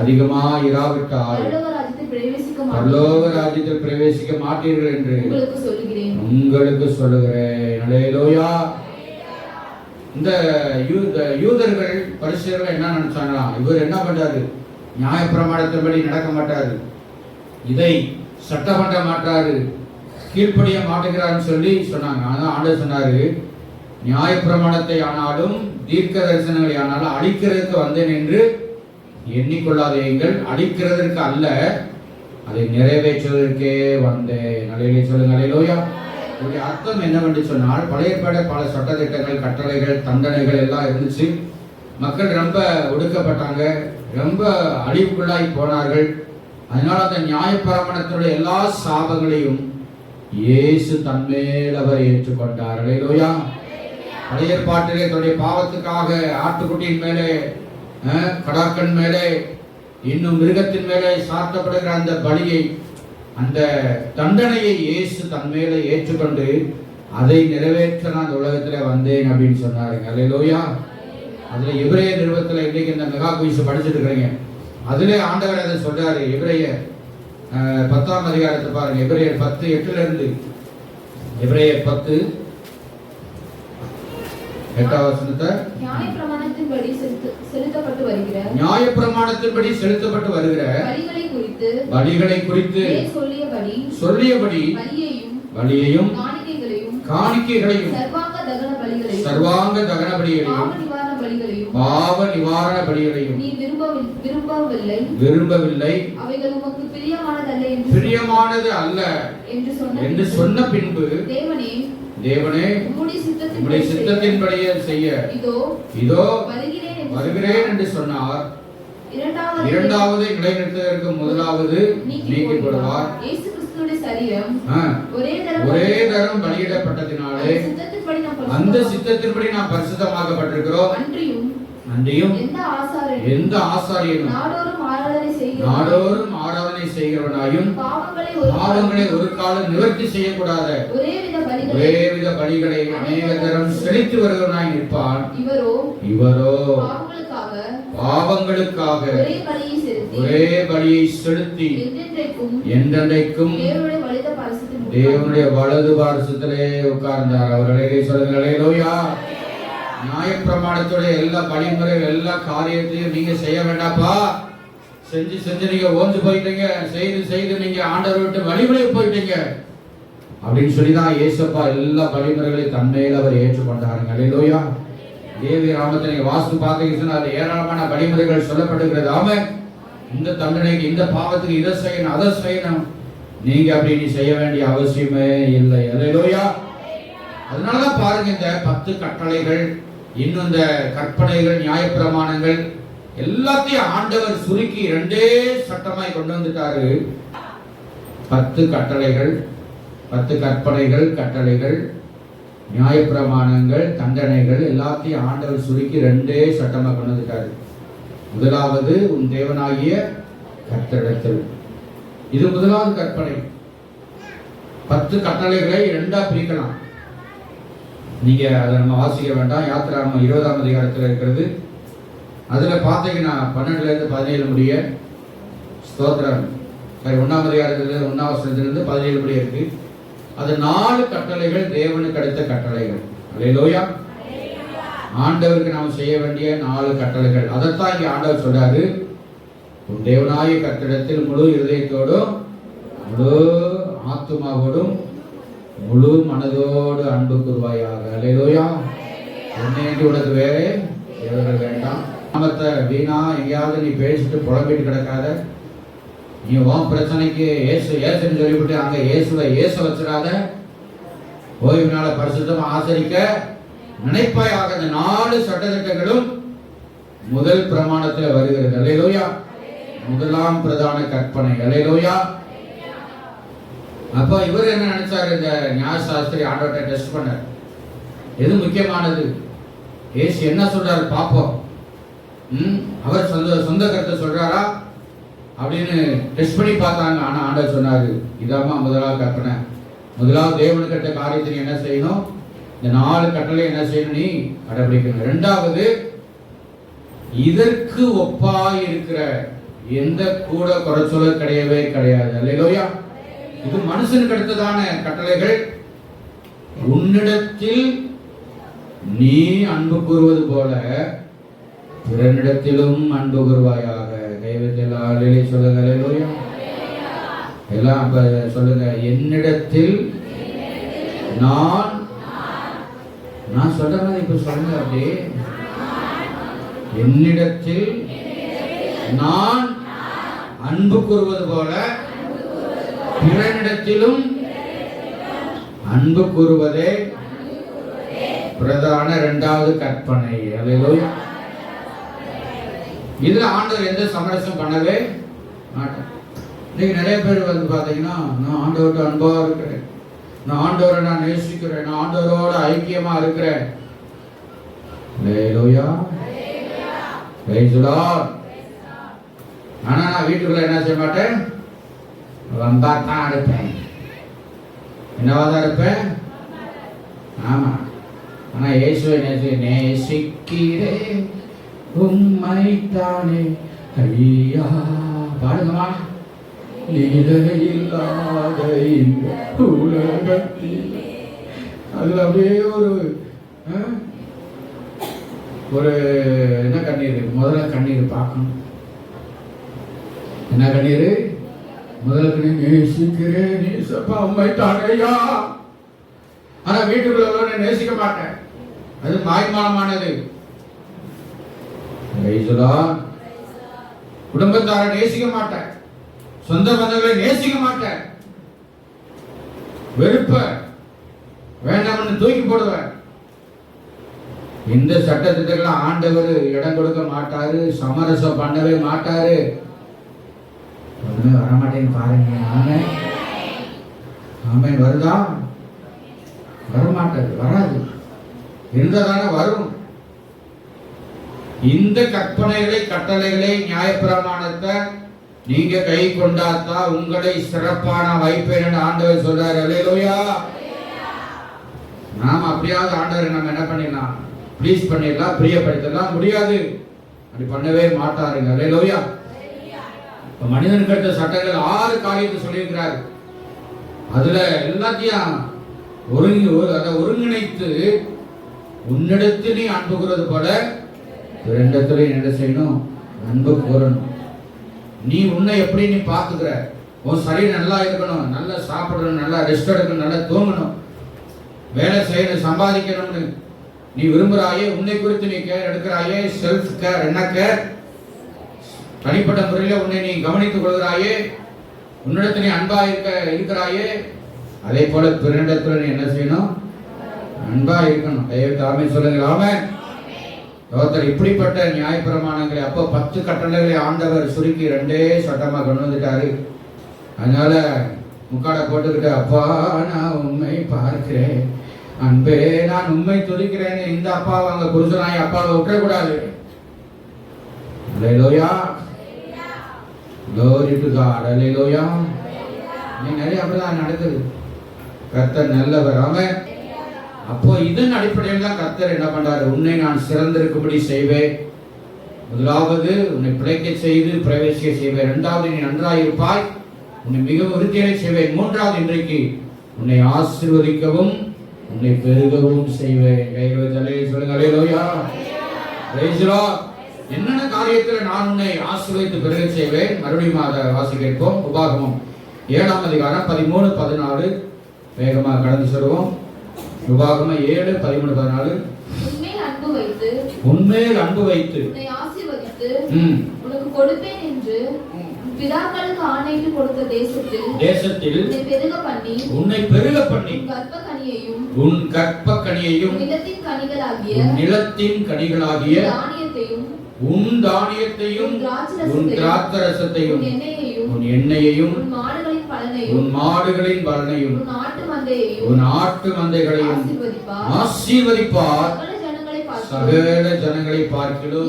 அதிகமாயிராவிட்டால் பரலோக ராஜ்யத்தில் பிரவேசிக்க மாட்டீர்கள் என்று உங்களுக்கு சொல்லுகிறேன். அல்லேலூயா. இந்த யூதர்கள் பரிசேயர்கள் என்ன நினைச்சாங்களா, இவர் என்ன பண்றாரு, நியாயப்பிரமாணத்தின்படி நடக்க மாட்டாரு, இதை சட்டம் பண்ண மாட்டாரு, கீழ்ப்படிய மாட்டேங்கிறான்னு சொல்லி சொன்னாங்க. அதான் ஆண்டவர் சொன்னாரு, நியாயப்பிரமாணத்தை ஆனாலும் தீர்க்க தரிசனங்களை ஆனாலும் அழிக்கிறதுக்கு வந்தேன் என்று எண்ணிக்கொள்ளாதீர்கள். அழிக்கிறதற்கு அல்ல, அதை நிறைவேற்றுவதற்கே வந்தேன். அல்லேலூயா சொல்லுங்க. அல்லேலூயா. இதனுடைய அர்த்தம் என்னவென்று சொன்னால், பழைய ஏற்பாடு பல சட்டதிட்டங்கள், கட்டளைகள், தண்டனைகள் எல்லாம் இருந்துச்சு. மக்கள் ரொம்ப ஒடுக்கப்பட்டாங்க, ரொம்ப அழிவுக்குள்ளாகி போனார்கள். அதனால அந்த நியாயப்பிரமாணத்தினுடைய எல்லா சாபங்களையும் இயேசு தன்மேல் அவர் ஏற்றுக்கொண்டார். அல்லேலூயா. பழைய ஏற்பாட்டிலே தன்னுடைய பாவத்துக்காக ஆட்டுக்குட்டியின் மேலே கடாக்கன் மேலே இன்னும் மிருகத்தின் மேலே சாத்தப்படுகிற அந்த பலியை, அந்த தண்டனையை இயேசு தன் மேலே ஏற்றுக்கொண்டு அதை நிறைவேற்ற நான் அந்த உலகத்துல வந்தேன் அப்படின்னு சொன்னாருங்க. அல்லேலூயா. அதுல எபிரேய நிறுவனத்துல இன்னைக்கு இந்த மெகா குயிஸ் படிச்சுட்டு இருக்கிறீங்க. அதுல ஆண்டவர் அதை சொல்றாரு. எபிரேய 10ஆம் அதிகாரத்தை பாருங்க. எபிரேயர் 10:8 இருந்து எபிரேயர் 10:8 வசனத்தை நியாயப்பிரமாணத்தின்படி செலுத்தப்பட்டு வருகிற பலிகளை குறித்து சொல்லியபடி பலியையும் காணிக்கைகளையும் சர்வாங்க தகன பலிகளையும் பாவ நிவாரண பலிகளையும் நீ விரும்பவில்லை, அவைகள் உமக்கு பிரியமானது அல்ல என்று சொன்ன பின்பு, தேவனே உம்முடைய சித்தத்தின்படியே செய்ய இதோ வருகிறேன் என்று சொன்னார். இரண்டாவது நிலைநிறுத்துவதற்கு முதலாவது நீக்கப்படுவார். ஒரே தரம் பலியிடப்பட்டதினாலே அந்த சித்தத்தின்படி நாம் பரிசுத்தமாக்கப்பட்டிருக்கிறோம். அன்றியும் எந்த ஆசாரியனும் நாடோறும் ஆராதனை செய்கிறவனாயும் பாவங்களை ஒரு காலம் நிவர்த்தி செய்யக்கூடாத ஒரேவித பலிகளை அநேக தரம் செலுத்தி வருகிறவனாய் நிற்பான். இவரோ பாவங்களுக்காக ஒரே பலியை செலுத்தி என்றென்றைக்கும் தேவனுடைய வலது பாரசத்திலே உட்கார்ந்தார். அவர்களே சொல்லுங்கள் அல்லேலூயா. நியாயப்பிரமாணத்துடைய எல்லா வழிமுறைகள் எல்லா காரியத்தையும் நீங்க செய்ய வேண்டாப்பா. செஞ்சு நீங்க ஓஞ்சு போயிட்டீங்க. செய்து நீங்க ஆண்டவர் விட்டு வழிமுறை போயிட்டீங்க அப்படின்னு சொல்லிதான் இயேசுப்பா எல்லா வழிமுறைகளையும் தன்மையில் அவர் ஏற்றுக்கொண்டாருங்க. அல்லேலூயா. தேவி ராமத்தை நீங்க வாஸ்து பார்த்தீங்கன்னா அது ஏராளமான வழிமுறைகள் சொல்லப்படுகிறது. ஆமா, இந்த தண்டனைக்கு, இந்த பாவத்துக்கு இதை செய்யணும் அதை செய்யணும், நீங்க அப்படி செய்ய வேண்டிய அவசியமே இல்லை. அல்லேலூயா. அதனாலதான் பாருங்க, இந்த 10 கட்டளைகள், இன்னும் இந்த கற்பனைகள், நியாயப்பிரமாணங்கள் எல்லாத்தையும் ஆண்டவர் சுருக்கி 2 சட்டமாய் கொண்டு வந்துட்டாரு. 10 கட்டளைகள், 10 கற்பனைகள், கட்டளைகள், நியாயப்பிரமாணங்கள், தண்டனைகள் எல்லாத்தையும் ஆண்டவர் சுருக்கி 2 சட்டமா கொண்டு வந்துட்டாரு. முதலாவது உன் தேவனாகிய கர்த்தரிடத்தில். இது முதலாவது கற்பனை. 10 கட்டளைகளை 2ஆ பிரிக்கலாம். நீங்க அதை நம்ம வாசிக்க வேண்டாம். யாத்திராகமம் 20ஆம் அதிகாரத்தில் இருக்கிறது. அதுல பாத்தீங்கன்னா 12 இருந்து 17 முடிய ஸ்தோத்திரம். 1ஆம் அதிகாரத்துல 1ஆம் வசனத்திலிருந்து 17 முடிய இருக்கு. அது 4 கட்டளைகள், தேவனுக்கு அடுத்த கட்டளைகள். அல்லேலூயா. ஆண்டவருக்கு நாம் செய்ய வேண்டிய 4 கட்டளைகள். அதைத்தான் இங்க ஆண்டவர் சொல்றாரு. உன் தேவனாகிய கர்த்தரிடத்தில் முழு இருதயத்தோடும் முழு ஆத்துமாவோடும் முழு மனதோடு அன்பு கூர்வாயாக. அல்லேலூயா. உன்னையன்றி உனக்கு வேறே தேவர்கள் வேண்டாம். நாமத்தை வீணா எங்கேயாவது நீ பேசிட்டு புலம்பிட்டு கிடக்காத. நீ உன் பிரச்சனைக்கு ஏசுன்னு சொல்லிவிட்டு அங்க ஏச வச்சிடாத. ஓய்வு நாளை பரிசுத்தமா ஆசரிக்க நினைப்பாயாக. அந்த 4 சட்டதிட்டங்களும் முதல் பிரமாணத்தில் வருகிறது. அல்லேலூயா. முதலாம் பிரதான கற்பனை. அல்லேலூயா. அப்ப இவர் என்ன நினைச்சாரு? இந்த நியாயசாஸ்திரி ஆண்டவர்கிட்ட டெஸ்ட் பண்ண எது முக்கியமானது, ஏசு என்ன சொல்றாரு பாப்போம், அவர் சொந்த கருத்தை சொல்றாரா அப்படின்னு டெஸ்ட் பண்ணி பார்த்தாங்க. ஆனா ஆண்டவர் சொன்னாரு, இதாமா முதலாவது கற்பனை. முதலாவது தேவனுக்கு அடுத்த காரியத்தை என்ன செய்யணும், இந்த 4 கட்டளை என்ன செய்யணும், நீ கடைபிடிக்கணும். 2வது இதற்கு ஒப்பாய் இருக்கிற எந்த கூட குறைச்சொல்ல கிடையவே கிடையாது. அல்லேலூயா. இது மனுஷனுக்கு அடுத்ததான கட்டளைகள். உன்னிடத்தில் நீ அன்பு கூறுவது போல பிறனிடத்திலும் அன்பு கூறுவாயாக. தெய்வத்தில் சொல்லுங்க. அல்லேலூயா. எல்லாம் அப்ப சொல்லுங்க. என்னிடத்தில் நான் சொல்றேன் இப்ப சொல்லுங்க. அப்படி என்னிடத்தில் நான் அன்பு கூறுவது போல பிறனிடத்திலும் அன்பு கூறுவதே பிரதான 2வது கற்பனை. அல்லேலூயா. இதுல ஆண்டவர் எந்த சமரசம் பண்ணவே மாட்டார். இன்னைக்கு நிறைய பேர் பாத்தீங்கன்னா, நான் ஆண்டவர்கிட்ட அன்பா இருக்கிறேன், நான் ஆண்டவரை நான் நேசிக்கிறேன், நான் ஆண்டவரோட ஐக்கியமா இருக்கிறேன், ஹalleluya. praise the Lord. ஆனா நான் வீட்டுக்குள்ள என்ன செய்ய மாட்டேன், வம்பா தான் இருப்பேன். என்னவா தான் இருப்பேன்? ஆமா. ஆனா இயேசுவை நேசிக்கிறேன் உம்மைத்தானே ஐயா. பாடுங்கம்மா. இல்லாத இந்த உலகத்தில். அதுல அப்படியே ஒரு என்ன கண்ணீர், முதல்ல கண்ணீர் பார்க்கணும். என்ன கண்ணீர்? முதல்ல கண்ணீர் நேசிக்கிறேன் நேசப்பா உம்மைத்தானையா. ஆனா வீட்டுக்குள்ள நேசிக்க மாட்டேன், அது மாய்மானமானது. குடும்பத்தாரை நேசிக்க மாட்டேன், சொந்த பந்தங்களை நேசிக்க மாட்டேன், வெறுப்ப வேண்டாம்னு தூக்கி போடுவேன். இந்த சட்டத்திட்டங்கள் ஆண்டவர் இடம் கொடுக்க மாட்டாரு, சமரசம் பண்ணவே மாட்டாரு. வரமாட்டேன்னு பாருங்க. ஆமென் ஆமென். வருதா? வரமாட்டாது, வராது. இருந்ததான வரும். இந்த கற்பனைகளை கட்டளைகளை நியாயப்பிரமாணத்தை நீங்க கை கொண்டாதான் உங்களை சிறப்பான வைப்பேன் ஆண்டவர் சொல்றாரு. அல்லேலூயா. நாம அப்படியாவது ஆண்டவர் நம்ம என்ன பண்ணிடலாம், ப்ளீஸ் பண்ணிடலாம், பிரியப்படுத்தலாம் முடியாது. அப்படி பண்ணவே மாட்டாருங்க. அல்லேலூயா. மனிதனுக்கு அடுத்த சட்டங்கள் 6 காரியத்தை சொல்லியிருக்கிறார். அதுல எல்லாத்தையும் ஒருங்கிணைத்து உன்னிடத்தில் நீ அன்பு கூறுவது போல இரண்டத்துல என்ன செய்யணும், அன்பு கூறணும். நீ உன்னை எப்படி நீ பார்த்துக்கிற, உன் சரீரம் நல்லா இருக்கணும், நல்லா சாப்பிடணும், நல்லா ரெஸ்ட் எடுக்கணும், நல்லா தூங்கணும், வேலை செய்யணும், சம்பாதிக்கணும்னு நீ விரும்புகிறாயே, உன்னை குறித்து நீ கேர் எடுக்கிறாயே, செல்ஃப் கேர். என்ன கேர்? தனிப்பட்ட முறையில் உன்னை நீ கவனித்துக் கொள்கிறாயே, உன்னிடத்தில் நீ அன்பா இருக்கிறாயே, அதே போல பிறனிடத்துல நீ என்ன செய்யணும், அன்பா இருக்கணும். தாமே சொல்லுங்க. ஆமென். இப்படிப்பட்ட நியாயப்பிரமாணங்களை அப்போ 10 கட்டளைகளை ஆண்டவர் சுருக்கி 2 சட்டமா கொண்டு வந்துட்டாரு. அதனால முக்காடை போட்டுக்கிட்டு அப்பா நான் உண்மை பார்க்கிறேன், அன்பே நான் உண்மை துதிக்கிறேன். இந்த அப்பாவை அங்க புருஷனாய் அப்பாவை விட்டுறக்கூடாது. அல்லேலூயா. Glory to God. அல்லேலூயா. நீ நிறைய அப்படிதான் நடக்குது. கர்த்தர் நல்லவர். ஆமென். அப்போ இதன் அடிப்படையில் தான் கர்த்தர் என்ன பண்றாரு, உன்னை நான் சிறந்திருக்கும்படி செய்வேன். முதலாவது உன்னை பிழைக்க செய்து பிரவேசிக்க செய்வேன். இரண்டாவது நீ நன்றாயிருப்பாய், உன்னை மிகவும் விருத்தியடை செய்வேன். மூன்றாவது இன்றைக்கு உன்னை ஆசீர்வதிக்கவும் உன்னை பெருகவும் செய்வேன். சொல்லுங்க. அல்லேலூயா. Praise the Lord. என்னென்ன காரியத்தில் நான் உன்னை ஆசீர்வதித்து பெருக செய்வேன்? மறுபடியும் அதை வாசிக்கிறோம். உபாகமம் 7ஆம் அதிகாரம் 13, 14 வேகமாக கடந்து சொல்லுவோம். உபாகமம் 7, 13, 14. உன்மேல் அன்பு வைத்து உன்னை ஆசீர்வதித்து உனக்கு கொடுப்பேன் என்று பிதாக்களுக்கு ஆணையிட்டு கொடுத்த தேசத்தில் உன்னை பெருக பண்ணி உன் கற்பக்கனியையும் நிலத்தின் கனிகளாகிய உன் தானியத்தையும் உன் திராட்சரசத்தையும் உன் எண்ணெயையும் உன் மாடுகளின் பலனையும் உன் ஆட்டு மந்தைகளையும் ஆசீர்வதிப்பார். சகல ஜனங்களை பார்க்கிலும்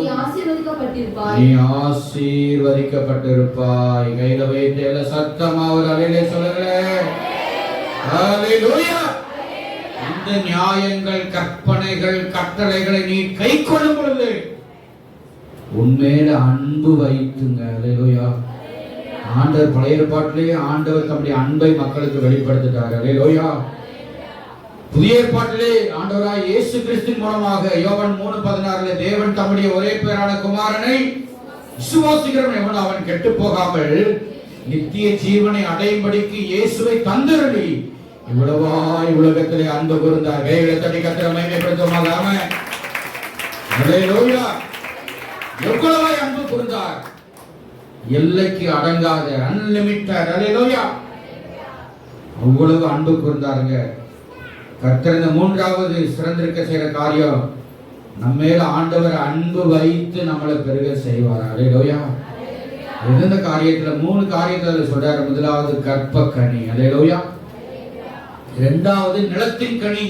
நீ ஆசீர்வதிக்கப்பட்டிருப்பாய். கையில வைத்து சத்தமா ஒரு அலையிலே சொல்லுங்களேன். ஹல்லேலூயா. இந்த நியாயங்கள் கற்பனைகள் கட்டளைகளை நீ கை கொள்ளும் பொழுது உன்மேல அன்பு வைத்துங்க. அல்லேலூயா. ஆண்டவர் பழைய ஏற்பாட்டிலேயே ஆண்டவர் தம்முடைய அன்பை மக்களுக்கு வெளிப்படுத்திட்டார். அல்லேலூயா. புதிய ஏற்பாட்டிலே ஆண்டவராய் இயேசு கிறிஸ்துவின் மூலமாக யோவான் 3:16 தேவன் தம்முடைய ஒரே பேரான குமாரனை விசுவாசிக்கிறவன் எவன் அவன் கெட்டு போகாமல் நித்திய ஜீவனை அடையும்படிக்கு இயேசுவை தந்தருளி இவ்வளவாய் உலகத்திலே அன்பு கூர்ந்தார். கைகளை தட்டி கர்த்தரை மகிமைப்படுத்துவோமாக. ஆமென். அல்லேலூயா. எவ்வளவாய் அன்பு கூர்ந்தார், எல்லைக்கு அடங்காத அன்லிமிட்டட். அல்லேலூயா. அவ்வளவு அன்பு கூர்ந்தாருங்க கர்த்தர். இந்த 3வது சிறந்திருக்க செய்யற காரியம், நம்ம மேல ஆண்டவர் அன்பு வைத்து நம்மளை பெருக செய்வார். அல்லேலூயா. எந்த காரியத்துல 3 காரியத்துல சொல்றாரு. முதலாவது கற்ப கனி. அல்லேலூயா. இரண்டாவது நிலத்தின் கனி.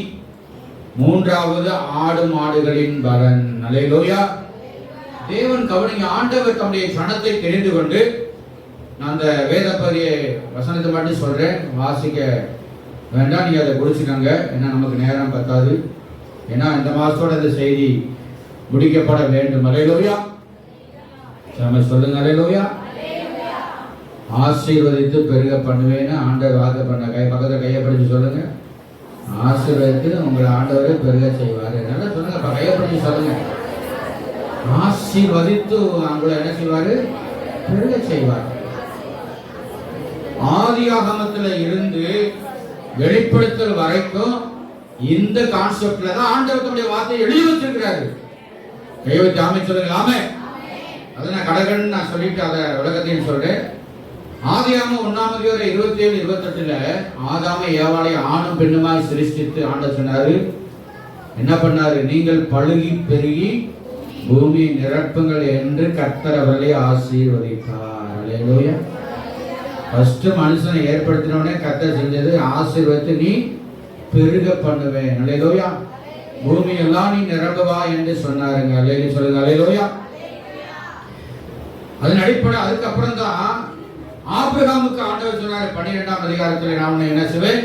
மூன்றாவது ஆடு மாடுகளின் பலன். அல்லேலூயா. தேவன் கவனிங்க, ஆண்டவர் தம்முடைய சனத்தை தெரிந்து கொண்டு, நான் அந்த வேத பகுதிய வசனத்தை மட்டும் சொல்றேன், வாசிக்க வேண்டாம், நீங்க அதை குறிச்சுக்கோங்க, ஏன்னா நமக்கு நேரம் பத்தாது. ஏன்னா இந்த மாசத்தோட இந்த செய்தி முடிக்கப்பட வேண்டும். அல்லேலூயா. நம்ம சொல்லுங்க அல்லேலூயா. ஆசீர்வதித்து பெருக பண்ணுவேன்னு ஆண்டவர் வாக்கு பண்ண. பக்கத்தில் கையை பிடிச்சு சொல்லுங்க, ஆசீர்வதித்து உங்களை ஆண்டவரே பெருக செய்வாரு. நல்லா சொல்லுங்க, கையை பிடிச்சு சொல்லுங்க, ஆசீர்வதித்து உங்களை என்ன செய்வாரு? பெருக செய்வார். ஆதியாகமத்தில் இருந்து வெளிப்படுத்தல் வரைக்கும் இந்த கான்செப்ட்ல தான் ஆண்டவர் தம்முடைய வார்த்தையை எழுதி வச்சிருக்கிறாரு. கையெழுத்து ஆமை சொல்லுங்க. ஆமே. அதை நான் கடகன்னு நான் சொல்லிட்டு அதை உலகத்தையும் சொல்றேன். ஆதியாகமம் 1:27-28 ஆதாமை ஏவாளை ஆணும் பெண்ணுமாய் சிருஷ்டித்து ஆண்டவர் சொன்னாரு, என்ன பண்ணாரு? நீங்கள் பழுகி பெருகி பூமி நிரப்புங்கள் என்று கர்த்தர் அவர்களை ஆசீர்வதித்தார். அல்லேலூயா. ஃபர்ஸ்ட் மனுஷனை ஏற்படுத்தினோடனே கர்த்தர் செஞ்சது ஆசீர்வதித்து நீ பெருக பண்ணுவேன். அல்லேலூயா. பூமி எல்லாம் நீ நிரம்புவா என்று சொன்னாருங்க. அல்லேலூயா சொல்லுங்க. அல்லேலூயா. அதன் அடிப்படை அதுக்கப்புறம் தான் ஆபிரகாமுக்கு ஆண்டவர் சொன்னாரு 12ஆம் அதிகாரத்தில், நான் உன்னை என்ன செய்வேன்?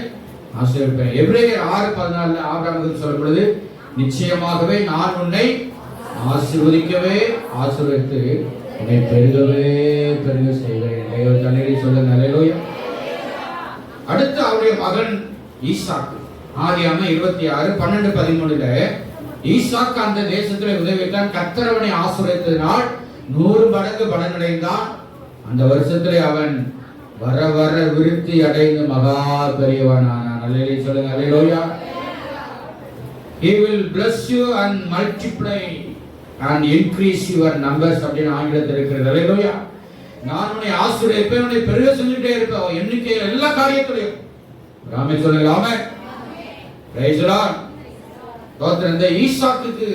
ஆசீர்வதிப்பேன். எபிரேயர் 6:14 ஆபிரகாமுக்கு சொல்லும் பொழுது, நிச்சயமாகவே நான் உன்னை ஆசீர்வதிக்கவே ஆசீர்வதித்து உன்னை பெருகவே பெருக செய்வேன். சொல்லுங்க. அல்லேலூயா. அடுத்து அவருடைய மகன் ஈசாக்கு. ஆதியாகமம் 26:12-13 ஈசாக்கு அந்த தேசத்தில் உதவித்தான். கர்த்தர் அவனை ஆசீர்வதித்ததினால் 100 மடங்கு பலனடைந்தான். அந்த வருஷத்திலே அவன் வர வர விருத்தி அடைந்து மகா பெரியவனானான். அல்லேலூயா சொல்லுங்க. அல்லேலூயா. He will bless you and multiply and increase your numbers அப்படின்னு ஆங்கிலத்தில் இருக்கிறது. அல்லேலூயா. நான் உன்னை ஆசீர்வதிப்பேன், உன்னை பெருக செஞ்சுட்டே இருப்பேன் எண்ணிக்கையில் எல்லா காரியத்திலையும். ராமே சொல்லுங்க. ஆமென். Praise the Lord. தோத்திரம். இந்த ஈசாக்குக்கு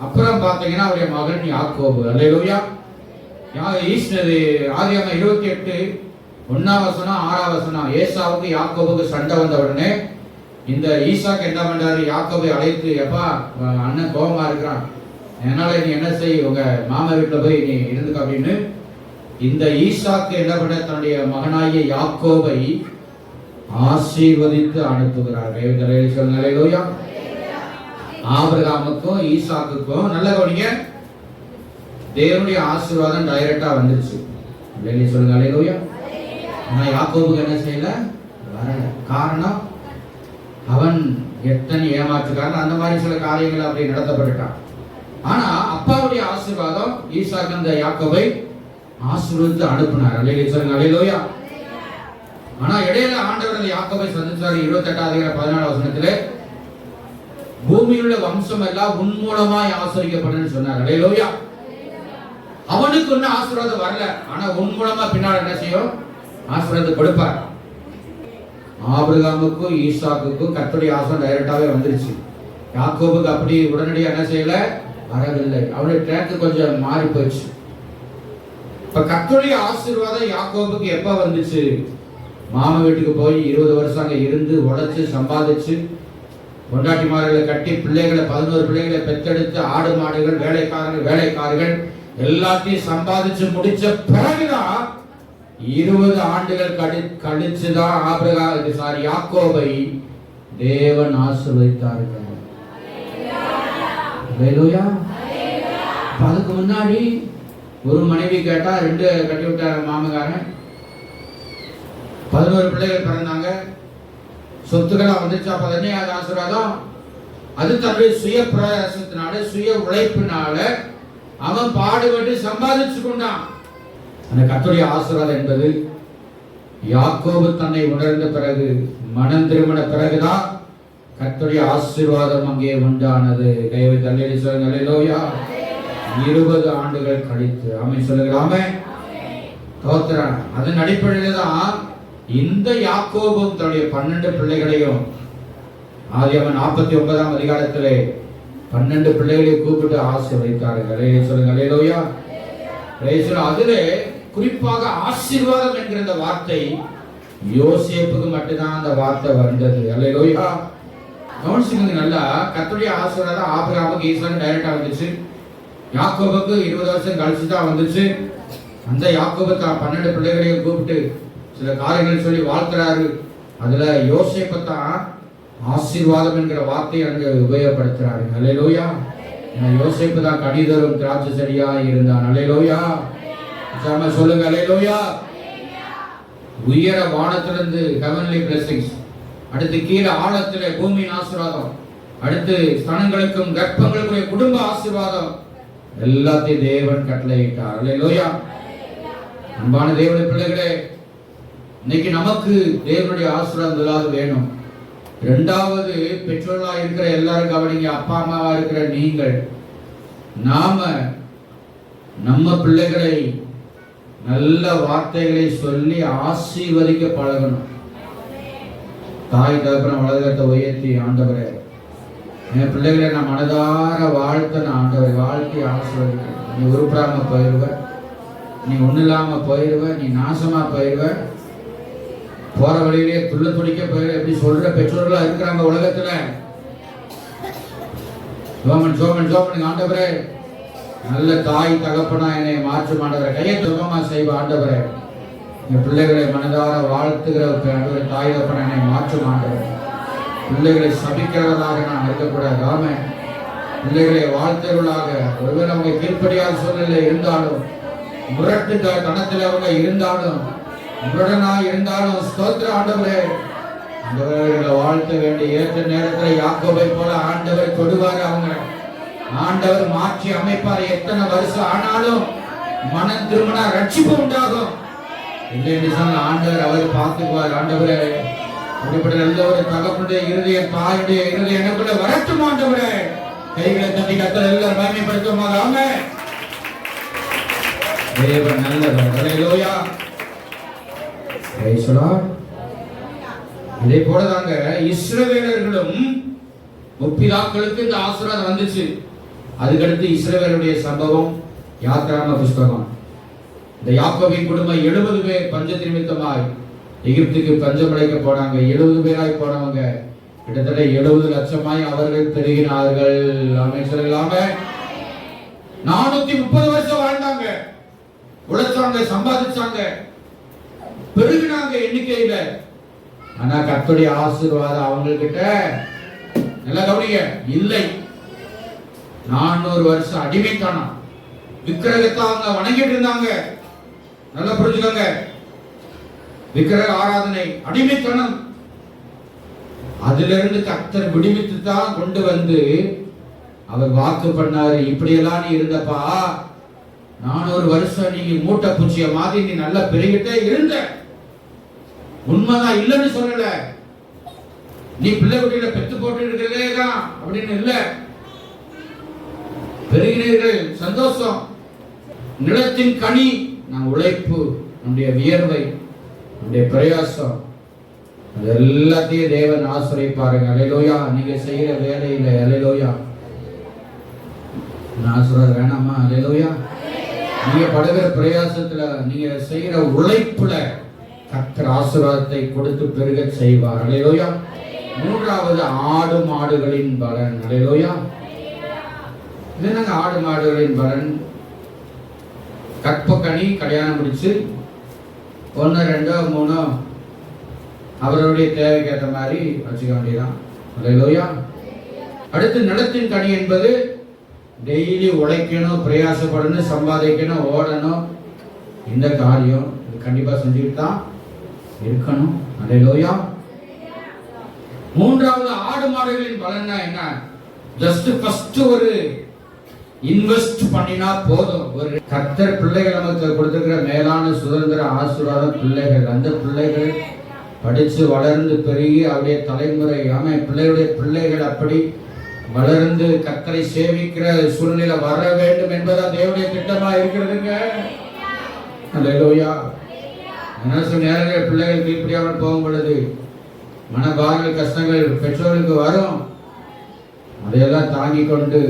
அப்புறம் பார்த்தீங்கன்னா அவருடைய மகன் யாக்கோபு. அல்லேலூயா. ஆதியாகமம் 28:1-6 ஏசாவுக்கு யாக்கோபுக்கு சண்டை வந்த உடனே இந்த ஈசாக்கு என்ன பண்றாரு? யாக்கோபை அழைத்து, எப்பா அண்ணன் கோபமா இருக்கிறான், அதனால நீ என்ன செய், உங்க மாமா வீட்டுல போய் நீ இருந்துக்க அப்படின்னு இந்த ஈசாக்கு என்ன பண்ண, தன்னுடைய மகனாகிய யாக்கோபை ஆசீர்வதித்து அனுப்புகிறார். அல்லேலூயா. ஆபிரகாமுக்கும் ஈசாக்குக்கும் நல்ல கவனிங்க, தேவனுடைய ஆசீர்வாதம் டைரக்டா வந்துருச்சு. சொல்லுங்க. அல்லேலூயா. ஆனா யாக்கோபுக்கு என்ன செய்யல? வரல. காரணம், அவன் எத்தனை ஏமாற்றுக்காரன், அந்த மாதிரி சில காரியங்கள் அப்படி நடத்தப்பட்டுட்டான். ஆனா அப்பாவுடைய ஆசீர்வாதம் ஈசாக்கு அந்த யாக்கோபை ஆசீர்வதித்து அனுப்பினார். அல்லேலூயா சொல்லுங்க. அல்லேலூயா. ஆனா இடையில ஆண்டவர் அந்த யாக்கோபை சந்திச்சாரு. 28:14 பூமியில் உள்ள வம்சம் எல்லாம் உன் மூலமாய் ஆசீர்வதிக்கப்படும் சொன்னார். அல்லேலூயா. அவனுக்கு ஒன்னும் ஆசீர்வாதம் வரல, ஆனா உன் மூலமா பின்னால் என்ன செய்யும்? ஆசீர்வாதம் கொடுப்பார். ஆபிரகாமுக்கும் ஈசாக்குக்கும் கர்த்தருடைய ஆசீர்வாதம் டைரக்டாவே வந்துருச்சு. யாக்கோபுக்கு அப்படி உடனடியாக என்ன செய்யல? வரவில்லை. அவனுடைய ட்ராக் கொஞ்சம் மாறி போச்சு. இப்ப கர்த்தருடைய ஆசீர்வாதம் யாக்கோபுக்கு எப்ப வந்துச்சு? மாமா வீட்டுக்கு போய் 20 வருஷம் அங்க இருந்து உழைச்சு சம்பாதிச்சு பொண்டாட்டிமார்களை கட்டி பிள்ளைகளை 11 பிள்ளைகளை பெற்றெடுத்து ஆடு மாடுகள் வேலைக்காரர்கள் எல்லாத்தையும் சம்பாதிச்சு முடிச்ச பிறகுதான் 20 ஆண்டுகள் கழிச்சுதான் யாக்கோபை தேவன் ஆசீர்வதித்தார்கள். அதுக்கு முன்னாடி ஒரு மனைவி கேட்டா 2 கட்டி விட்டாரு மாமகாரன். 11 பிள்ளைகள் பிறந்தாங்க, சொத்துக்களா வந்துச்சு. அப்ப என்ன ஆசீர்வாதம்? அது தன்னுடைய சுய பிரயாசத்தினால சுய உழைப்பினால அவன் பாடுபட்டு சம்பாதிச்சு கொண்டான். அந்த கர்த்தருடைய ஆசீர்வாதம் என்பது யாக்கோபு தன்னை உணர்ந்த பிறகு, மனம் திரும்பின பிறகுதான் கர்த்தருடைய ஆசீர்வாதம் அங்கே உண்டானது. கைவை தள்ளி சொல்லுங்க. அல்லேலூயா. 20 ஆண்டுகள் கழித்து. ஆமென் சொல்லுங்க. ஆமென். தோத்திரம். அதன் அடிப்படையில தான் இந்த யாக்கோபும் தன்னுடைய 12 பிள்ளைகளையும் ஆதியாகமம் 49ஆம் அதிகாரத்திலே 12 பிள்ளைகளை கூப்பிட்டு ஆசீர்வதித்தார்கள். சொல்லுங்க. அல்லேலூயா. அதிலே குறிப்பாக ஆசீர்வாதம் என்கிற இந்த வார்த்தை யோசேப்புக்கு மட்டும்தான் அந்த வார்த்தை வந்தது. அல்லேலூயா. கவனிச்சுக்கோங்க நல்லா. கர்த்தருடைய ஆசீர்வாதம் ஆபிரகாமுக்கு ஈசாக்கு டைரக்டா வந்துச்சு. யாக்கோபுக்கு 20 வருஷம் கழிச்சு தான் வந்துச்சு. அந்த யாக்கோபு தான் 12 பிள்ளைகளையும் கூப்பிட்டு சில காரியங்கள் சொல்லி வாழ்த்துறாரு. அதுல யோசேப்பை தான் ஆசீர்வாதம் என்கிற வார்த்தையை அங்க உபயோகப்படுத்துறாரு. அல்லேலூயா. யோசேப்பு தான் கடிதரும் திராட்சை செடியா இருந்தான். அல்லேலூயா. சொல்லுங்க அல்லேலூயா. உயர வானத்திலிருந்து heavenly blessings, அடுத்து கீழே ஆழத்திலே பூமியின் ஆசீர்வாதம், அடுத்து ஸ்தனங்களுக்கும் கர்ப்பங்களுக்கும் குடும்ப ஆசீர்வாதம் எல்லாத்தையும் தேவன் கட்டளையிட்டார். அல்லேலூயா. அன்பான தேவனுடைய பிள்ளைகளே, இன்னைக்கு நமக்கு தேவனுடைய ஆசீர்வாதம் முதலாவது வேணும். இரண்டாவது, பெற்றோர்களா இருக்கிற எல்லாரும் கவனிங்க. அப்பா அம்மாவா இருக்கிற நீங்கள், நாம நம்ம பிள்ளைகளை நல்ல வார்த்தைகளை சொல்லி ஆசீர்வதிக்க பழகணும். தாய் தகப்பன உலகத்தை உயர்த்தி, ஆண்டவரே என் பிள்ளைகளை நான் மனதார வாழ்த்தன ஆண்டவரை, வாழ்த்தி ஆசீர்வதிக்கணும். நீ உருப்படாம போயிடுவ, நீ ஒண்ணு இல்லாம போயிடுவ, நீ நாசமா போயிடுவ, போற வழியிலே துள்ள துடிக்க போயிடுவ, எப்படி சொல்ற பெற்றோர்களா இருக்கிறாங்க உலகத்துல. சோமன் சோமன் சோமன் ஆண்டவரே, நல்ல தாய் தகப்பனா என்னை மாற்றும் ஆண்டவரை, கையை சுகமா செய்வ ஆண்டவரே. என் பிள்ளைகளை மனதார வாழ்த்துகிற தாய் தகப்பனா என்னை மாற்றும் ஆண்டவரை. பிள்ளைகளை சபிக்கிறவர்களாக நான் இருக்கக்கூடாது. ஆமே, பிள்ளைகளை வாழ்த்துவர்களாக, ஒருவேளை அவங்க கீழ்ப்படியாத சூழ்நிலை இருந்தாலும், முரட்டு தனத்தில் அவங்க இருந்தாலும், முரடனா இருந்தாலும், ஸ்தோத்திர ஆண்டவரே, ஆண்டவர்களை வாழ்த்த வேண்டிய ஏற்ற நேரத்தில் யாக்கோபை போல ஆண்டவர் தொடுவார். அவங்க ஆண்டவர் மாற்றி அமைப்பார். எத்தனை வருஷம் ஆனாலும் மனம் திரும்பினா ரட்சிப்பு உண்டாகும். இல்லைன்னு சொன்ன ஆண்டவர் அவர் பார்த்துக்குவார். ஆண்டவரே, அப்படிப்பட்ட நல்ல ஒரு தகப்பனுடைய இருதய, தாயுடைய இருதய எனக்குள்ள வரட்டும் ஆண்டவரே. கைகளை தட்டி கத்தர் எல்லாரும் மகிமைப்படுத்துவாங்க. ஆமென். தேவன் நல்லவர். அல்லேலூயா. Praise the Lord. இதே போலதாங்க இஸ்ரவேலர்களும் முற்பிதாக்களுக்கு இந்த ஆசீர்வாதம் வந்துச்சு. அதுக்கடுத்து இஸ்ரவேலுடைய சம்பவம் யாத்ராம புஸ்தகம். இந்த யாக்கோபின் குடும்பம் 70 பேர் பஞ்ச நிமித்தமாய் எகிப்துக்கு பஞ்சம் அடைக்க போனாங்க. 70 பேராய் போனவங்க கிட்டத்தட்ட 70 லட்சமாய் அவர்கள் பெருகினார்கள். ஆமென் சொல்லலாமே. 430 வருஷம் வாழ்ந்தாங்க, உழைச்சாங்க, சம்பாதிச்சாங்க, பெருகினாங்க எண்ணிக்கையில. ஆனா கர்த்தருடைய ஆசீர்வாதம் அவங்ககிட்ட நல்லா கவனிங்க இல்லை. 400 வருஷம் அடிமைத்தனம், விக்கிரகத்தை அவங்க வணங்கிட்டு இருந்தாங்க. நல்லா புரிஞ்சுக்கோங்க. விக்கிரக ஆராதனை, அடிமைத்தனம். அதிலிருந்து கர்த்தர் விடுவித்து தான் கொண்டு வந்து அவர் வாக்கு பண்ணாரு, இப்படியெல்லாம் நீ இருந்தப்பா 400 வருஷம் நீ மூட்டை பூச்சிய மாதிரி நீ நல்லா பெருகிட்டே இருந்த. உண்மைதான், இல்லைன்னு சொல்லல. நீ பிள்ளை குட்டியில பெத்து போட்டு இருக்கிறதே தான் அப்படின்னு இல்ல. பெருகினீர்கள், சந்தோஷம். நிலத்தின் கனி, நம் உழைப்பு, நம்முடைய வியர்வை, நம்முடைய பிரயாசம், அது எல்லாத்தையும் தேவன் ஆசீர்வதிப்பாருங்க. அல்லேலூயா. நீங்க செய்யற வேலையில அல்லேலூயா ஆசீர்வாதம் வேணாமா? அல்லேலூயா. நீங்க படுகிற பிரயாசத்துல, நீங்க செய்யற உழைப்புல கர்த்தர் ஆசீர்வாதத்தை கொடுத்து பெருக செய்வார். அல்லேலூயா. மூன்றாவது, ஆடு மாடுகளின் பலன். அல்லேலூயா. என்னங்க ஆடு மாடுகளின் பலன்? கற்பக்கனி கல்யாணம் முடிச்சு 1 2 3 அவருடைய தேவைக்கு ஏற்ற மாதிரி வச்சுக்க வேண்டியதான். அல்லேலூயா. அடுத்து நிலத்தின் கனி என்பது டெய்லி உழைக்கணும், பிரயாசப்படணும், சம்பாதிக்கணும், ஓடணும். இந்த காரியம் இது கண்டிப்பா செஞ்சுட்டு தான் இருக்கணும். அல்லேலூயா. மூன்றாவது, ஆடு மாடுகளின் பலன் என்ன? ஜஸ்ட் ஃபர்ஸ்ட் ஒரு இன்வெஸ்ட் பண்ணினா போதும். ஒரு கர்த்தர் பிள்ளைகள் நமக்கு கொடுத்திருக்கிற மேலான சுதந்திர ஆசீர்வாதம் பிள்ளைகள். அந்த பிள்ளைகள் படிச்சு வளர்ந்து பெருகி அவருடைய தலைமுறை, ஆமா பிள்ளைகளுடைய பிள்ளைகள் அப்படி வளர்ந்து கர்த்தரை சேவிக்கிற சூழ்நிலை வர வேண்டும் என்பதா தேவனுடைய திட்டமா இருக்கிறதுங்க. அல்லேலூயா. சில நேரங்களில் பிள்ளைகள் கீழ்ப்படியாமல் போகும் பொழுது மனபாரங்கள், கஷ்டங்கள் பெற்றோர்களுக்கு வரும். அதையெல்லாம் தாங்கி கொண்டு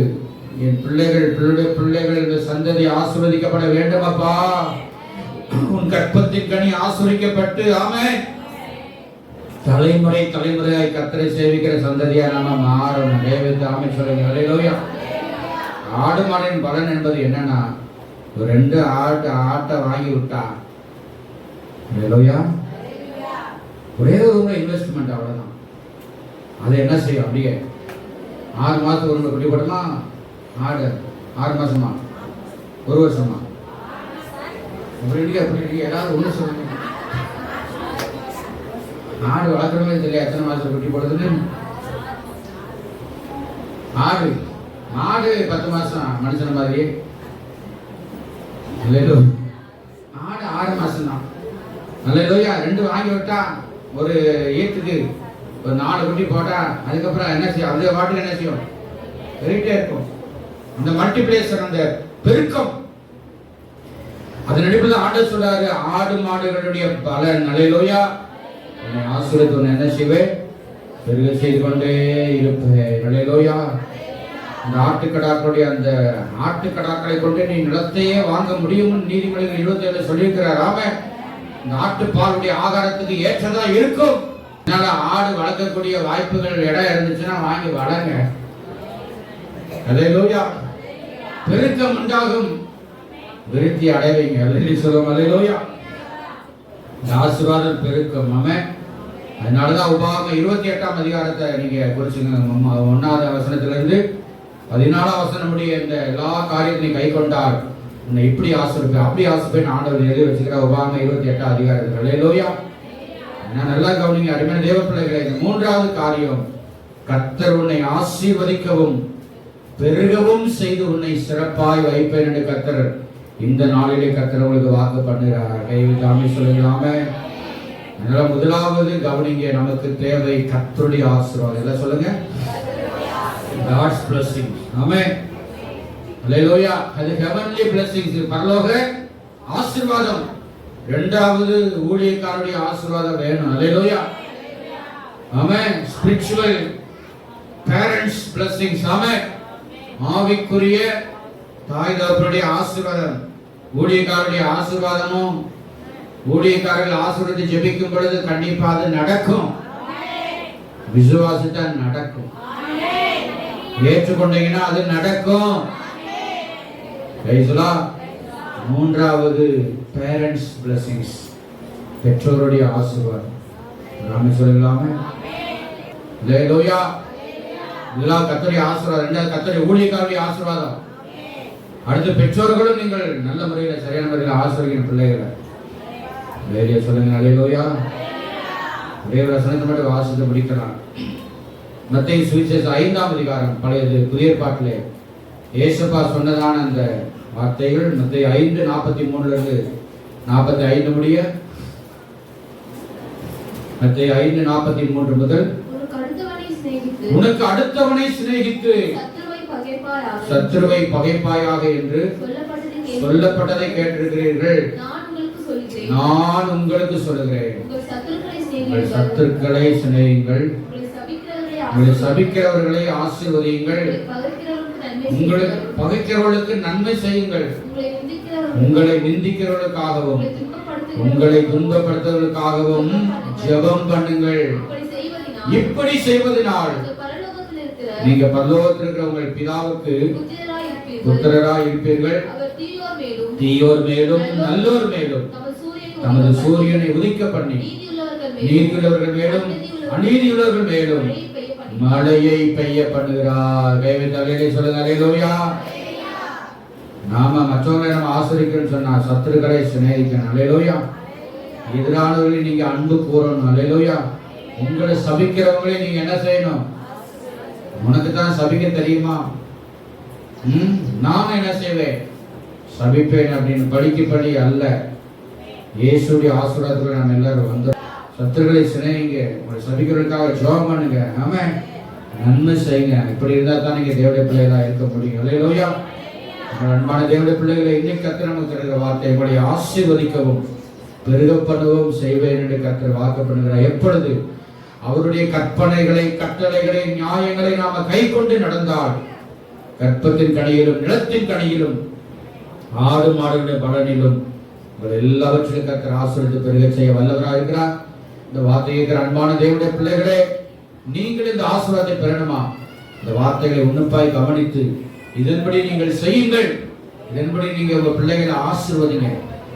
என் பிள்ளைகள் இந்த சந்ததி ஆசீர்வதிக்கப்பட வேண்டும் அப்பா. உன் கற்பத்தின் கனி ஆசீர்வதிக்கப்பட்டு, ஆமென், தலைமுறை தலைமுறையாய் கர்த்தரை சேவிக்கிற சந்ததியா நாம மாறணும். தேவத்தை ஆமென் சொல்லுங்க. ஹல்லேலூயா. ஆடு மாடின் பலன் என்பது என்னன்னா, ஒரு 2 ஆட்டை வாங்கி விட்டா, ஹல்லேலூயா, ஒரே ஒரு இன்வெஸ்ட்மெண்ட், அவ்வளவுதான். அதை என்ன செய்யும்? அப்படியே 6 மாசத்துக்கு ஒரு குட்டி போட்டோமா, ஆடு 6 மாசமா 1 வருஷமா அப்படி ஏதாவது ஒண்ணு சொல்லுங்க. ஆடு வளர்க்கணுமே தெரியல, எத்தனை மாசம் குட்டி போடுதுன்னு. ஆடு 10 மாசம் மனுஷன் மாதிரி. ஆடு 6 மாசம் தான். அல்லேலூயா. 2 வாங்கி விட்டா, ஒரு ஈத்துக்கு ஒரு 4 குட்டி போட்டா, அதுக்கப்புறம் என்ன செய்யும்? அந்த வாட்டுக்கு என்ன செய்யும்? பெருகிட்டே இருக்கும். அந்த மல்டிப்ளேஷன், அந்த பெருக்கம். அதன் அடிப்படையில் ஆண்டவர் சொல்றாரு, ஆடு மாடுகளுடைய பலன், அல்லேலூயா, உன்னை ஆசீர்வதித்து உன்னை என்ன செய்வேன்? பெருக செய்து கொண்டே இருப்பேன். அல்லேலூயா. அந்த ஆட்டுக்கடாக்களுடைய அந்த ஆட்டுக்கடாக்களை கொண்டு நீ நிலத்தையே வாங்க முடியும். நீதிமொழிகள் 27 சொல்லியிருக்கிறார். ஆமென். இந்த ஆட்டுப்பாலுடைய ஆகாரத்துக்கு ஏற்றதா இருக்கும். அதனால ஆடு வளர்க்கக்கூடிய வாய்ப்புகள் இடம் இருந்துச்சுன்னா வாங்கி வளங்க. அல்லேலூயா. பெருக்கம் உண்டாகும், விருத்தி அடைவீங்க. அல்லேலூயா சொல்லுங்க. அல்லேலூயா. இந்த ஆசீர்வாதம் பெருக்கம். ஆமென். அதனாலதான் உபாகமம் 28ஆம் அதிகாரத்தை நீங்க குறிச்சுங்க. 1வது வசனத்திலிருந்து 14ஆம் வசனம் முடிய இந்த எல்லா காரியத்தையும் கை கொண்டார் உன்னை இப்படி ஆசிர்ப்பேன் அப்படி ஆசிர்ப்பேன் ஆண்டவர் எழுதி வச்சுக்கிற உபாகமம் 28ஆம் அதிகாரத்தில். அல்லேலூயா. நான் நல்லா கவனிங்க அருமையான தேவ பிள்ளைகளே. இந்த 3வது காரியம், கர்த்தர் உன்னை ஆசீர்வதிக்கவும் பெருகவும் செய்து உன்னை சிறப்பாய் வைப்பேன் என்று கர்த்தர் இந்த நாளிலே கர்த்தர் உங்களுக்கு வாக்கு பண்ணுகிறார். கைவிட்டாமே சொல்லுங்களாமே. அதனால முதலாவது கவனிங்க, நமக்கு தேவை கர்த்தருடைய ஆசீர்வாதம். எல்லாம் சொல்லுங்க, God's blessings. ஆமென். அல்லேலூயா. அது heavenly blessings, பரலோக ஆசீர்வாதம். 2வது ஊழியக்காரருடைய ஆசீர்வாதம் வேணும். அல்லேலூயா. ஆமென். spiritual parents blessings. ஆமென். ஆவிக்குரிய தாய் தகப்பனுடைய ஆசீர்வாதம், ஊழியக்காரருடைய ஆசீர்வாதமும், ஊழியக்காரர்கள் ஆசீர்வாதத்தை ஜெபிக்கும் பொழுது கண்டிப்பா அது நடக்கும். விசுவாசித்தா நடக்கும். ஏற்றுக்கொண்டீங்கன்னா அது நடக்கும். 3வது பேரண்ட்ஸ் பிளஸிங்ஸ், பெற்றோருடைய ஆசீர்வாதம். நாம சொல்லலாமே. அல்லேலூயா. எல்லாம் கர்த்தருடைய ஆசீர்வாதம். 2வது கர்த்தருடைய ஊழியக்காரருடைய ஆசீர்வாதம். அடுத்து பெற்றோர்களும் நீங்கள் நல்ல முறையில் சரியான முறையில் ஆசீர்வதிக்கிற பிள்ளைகளை. வேலையை சொல்லுங்க. அல்லேலூயா. ஒரே ஒரு வசனத்தை மட்டும் வாசித்து முடிக்கலாம். மத்தேயு சுவிசேஷம் 5ஆம் அதிகாரம், பழைய புதிய ஏற்பாட்டிலே இயேசுப்பா சொன்னதான அந்த வார்த்தைகள். மத்தேயு 5:43 45 முடிய. மத்தேயு 5:43 முதல், உனக்கு அடுத்தவனை சிநேகித்து சத்துருவை பகைப்பாயாக என்று சொல்லப்பட்டதை கேட்டிருக்கிறீர்கள். நான் உங்களுக்கு சொல்லுகிறேன், உங்கள் சத்துருக்களை சிநேகியுங்கள், உங்களை சபிக்கிறவர்களை ஆசீர்வதியுங்கள், உங்களுக்கு பகைக்கிறவர்களுக்கு நன்மை செய்யுங்கள், உங்களை நிந்திக்கிறவர்களுக்காகவும் உங்களை துன்பப்படுத்துவதற்காகவும் ஜெபம் பண்ணுங்கள். இப்படி செய்வதனால் நீங்க பரலோகத்தில் இருக்கிற உங்கள் பிதாவுக்கு புத்திரராய் இருப்பீர்கள். தீயோர் மேலும் நல்லோர் மேலும் தமது சூரியனை உதிக்க பண்ணி நீதியுள்ளவர்கள் மேலும் அநீதியுள்ளவர்கள் மேலும் மழையை பெய்ய பண்ணுகிறார். கைவிட்டாலே சொல்லுங்க. அல்லேலூயா. நாம மற்றவங்களை நம்ம ஆசிரியக்கணும்னு சொன்னா சத்துருக்களை சிநேகிக்கணும். அல்லேலூயா. எதிரானவர்களை நீங்க அன்பு கூறணும். அல்லேலூயா. உங்களை சபிக்கிறவங்களை நீங்க என்ன செய்யணும்? உனக்கு தான் சபிக்க தெரியுமா? நான் என்ன செய்வேன்? சபிப்பேன் அப்படின்னு படிக்கப்படி அல்ல. இயேசுடைய ஆசீர்வாதத்துல நம்ம எல்லாரும் வந்து சத்துருக்களை சிநேகிங்க, உங்களை சபிக்கிறதுக்காக ஜெபம் பண்ணுங்க. ஆமென். நன்மை செய்யுங்க. இப்படி இருந்தா தான் நீங்க தேவனுடைய பிள்ளைகளா இருக்க முடியும். அல்லேலூயா. அன்பான தேவனுடைய பிள்ளைகளை, இன்னைக்கு கர்த்தர் நமக்கு தருகிற வார்த்தை, உங்களை ஆசீர்வதிக்கவும் பெருக பண்ணவும் செய்வேன் என்று கர்த்தர் வாக்கு பண்ணுகிறார். எப்பொழுது அவருடைய கற்பனைகளை, கட்டளைகளை, நியாயங்களை நாம கை கொண்டு நடந்தால் கற்பத்தின் கனியிலும் நிலத்தின் கனியிலும் ஆடு மாடுகளுடைய பலனிலும் உங்கள் எல்லாவற்றிலும் கர்த்தர் ஆசீர்வதித்து பெருக செய்ய வல்லவராக இருக்கிறார். இந்த வார்த்தை கேட்கிற அன்பான தேவனுடைய பிள்ளைகளே, நீங்கள் இந்த ஆசீர்வாதத்தை பெறணுமா? இந்த வார்த்தைகளை உன்னிப்பாய் கவனித்து இதன்படி நீங்கள் செய்யுங்கள். இதன்படி நீங்க உங்க பிள்ளைகளை ஆசீர்வதிங்க,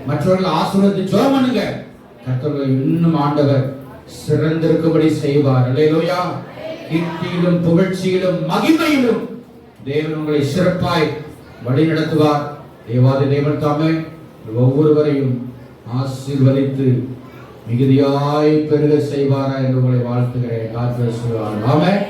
மற்றவர்கள் ஆசீர்வதித்து ஜெபம் பண்ணுங்க. கர்த்தர்களை இன்னும் ஆண்டவர் சிறந்திருக்கும்படி செய்வார். அல்லேலூயா. கீர்த்தியிலும் புகழ்ச்சியிலும் மகிமையிலும் தேவன் உங்களை சிறப்பாய் வழி நடத்துவார். தேவாதி தேவன் தாமே ஒவ்வொருவரையும் ஆசீர்வதித்து மிகுதியாய் பெருக செய்வாரா என்று உங்களை வாழ்த்துகிறேன். ஆமென்.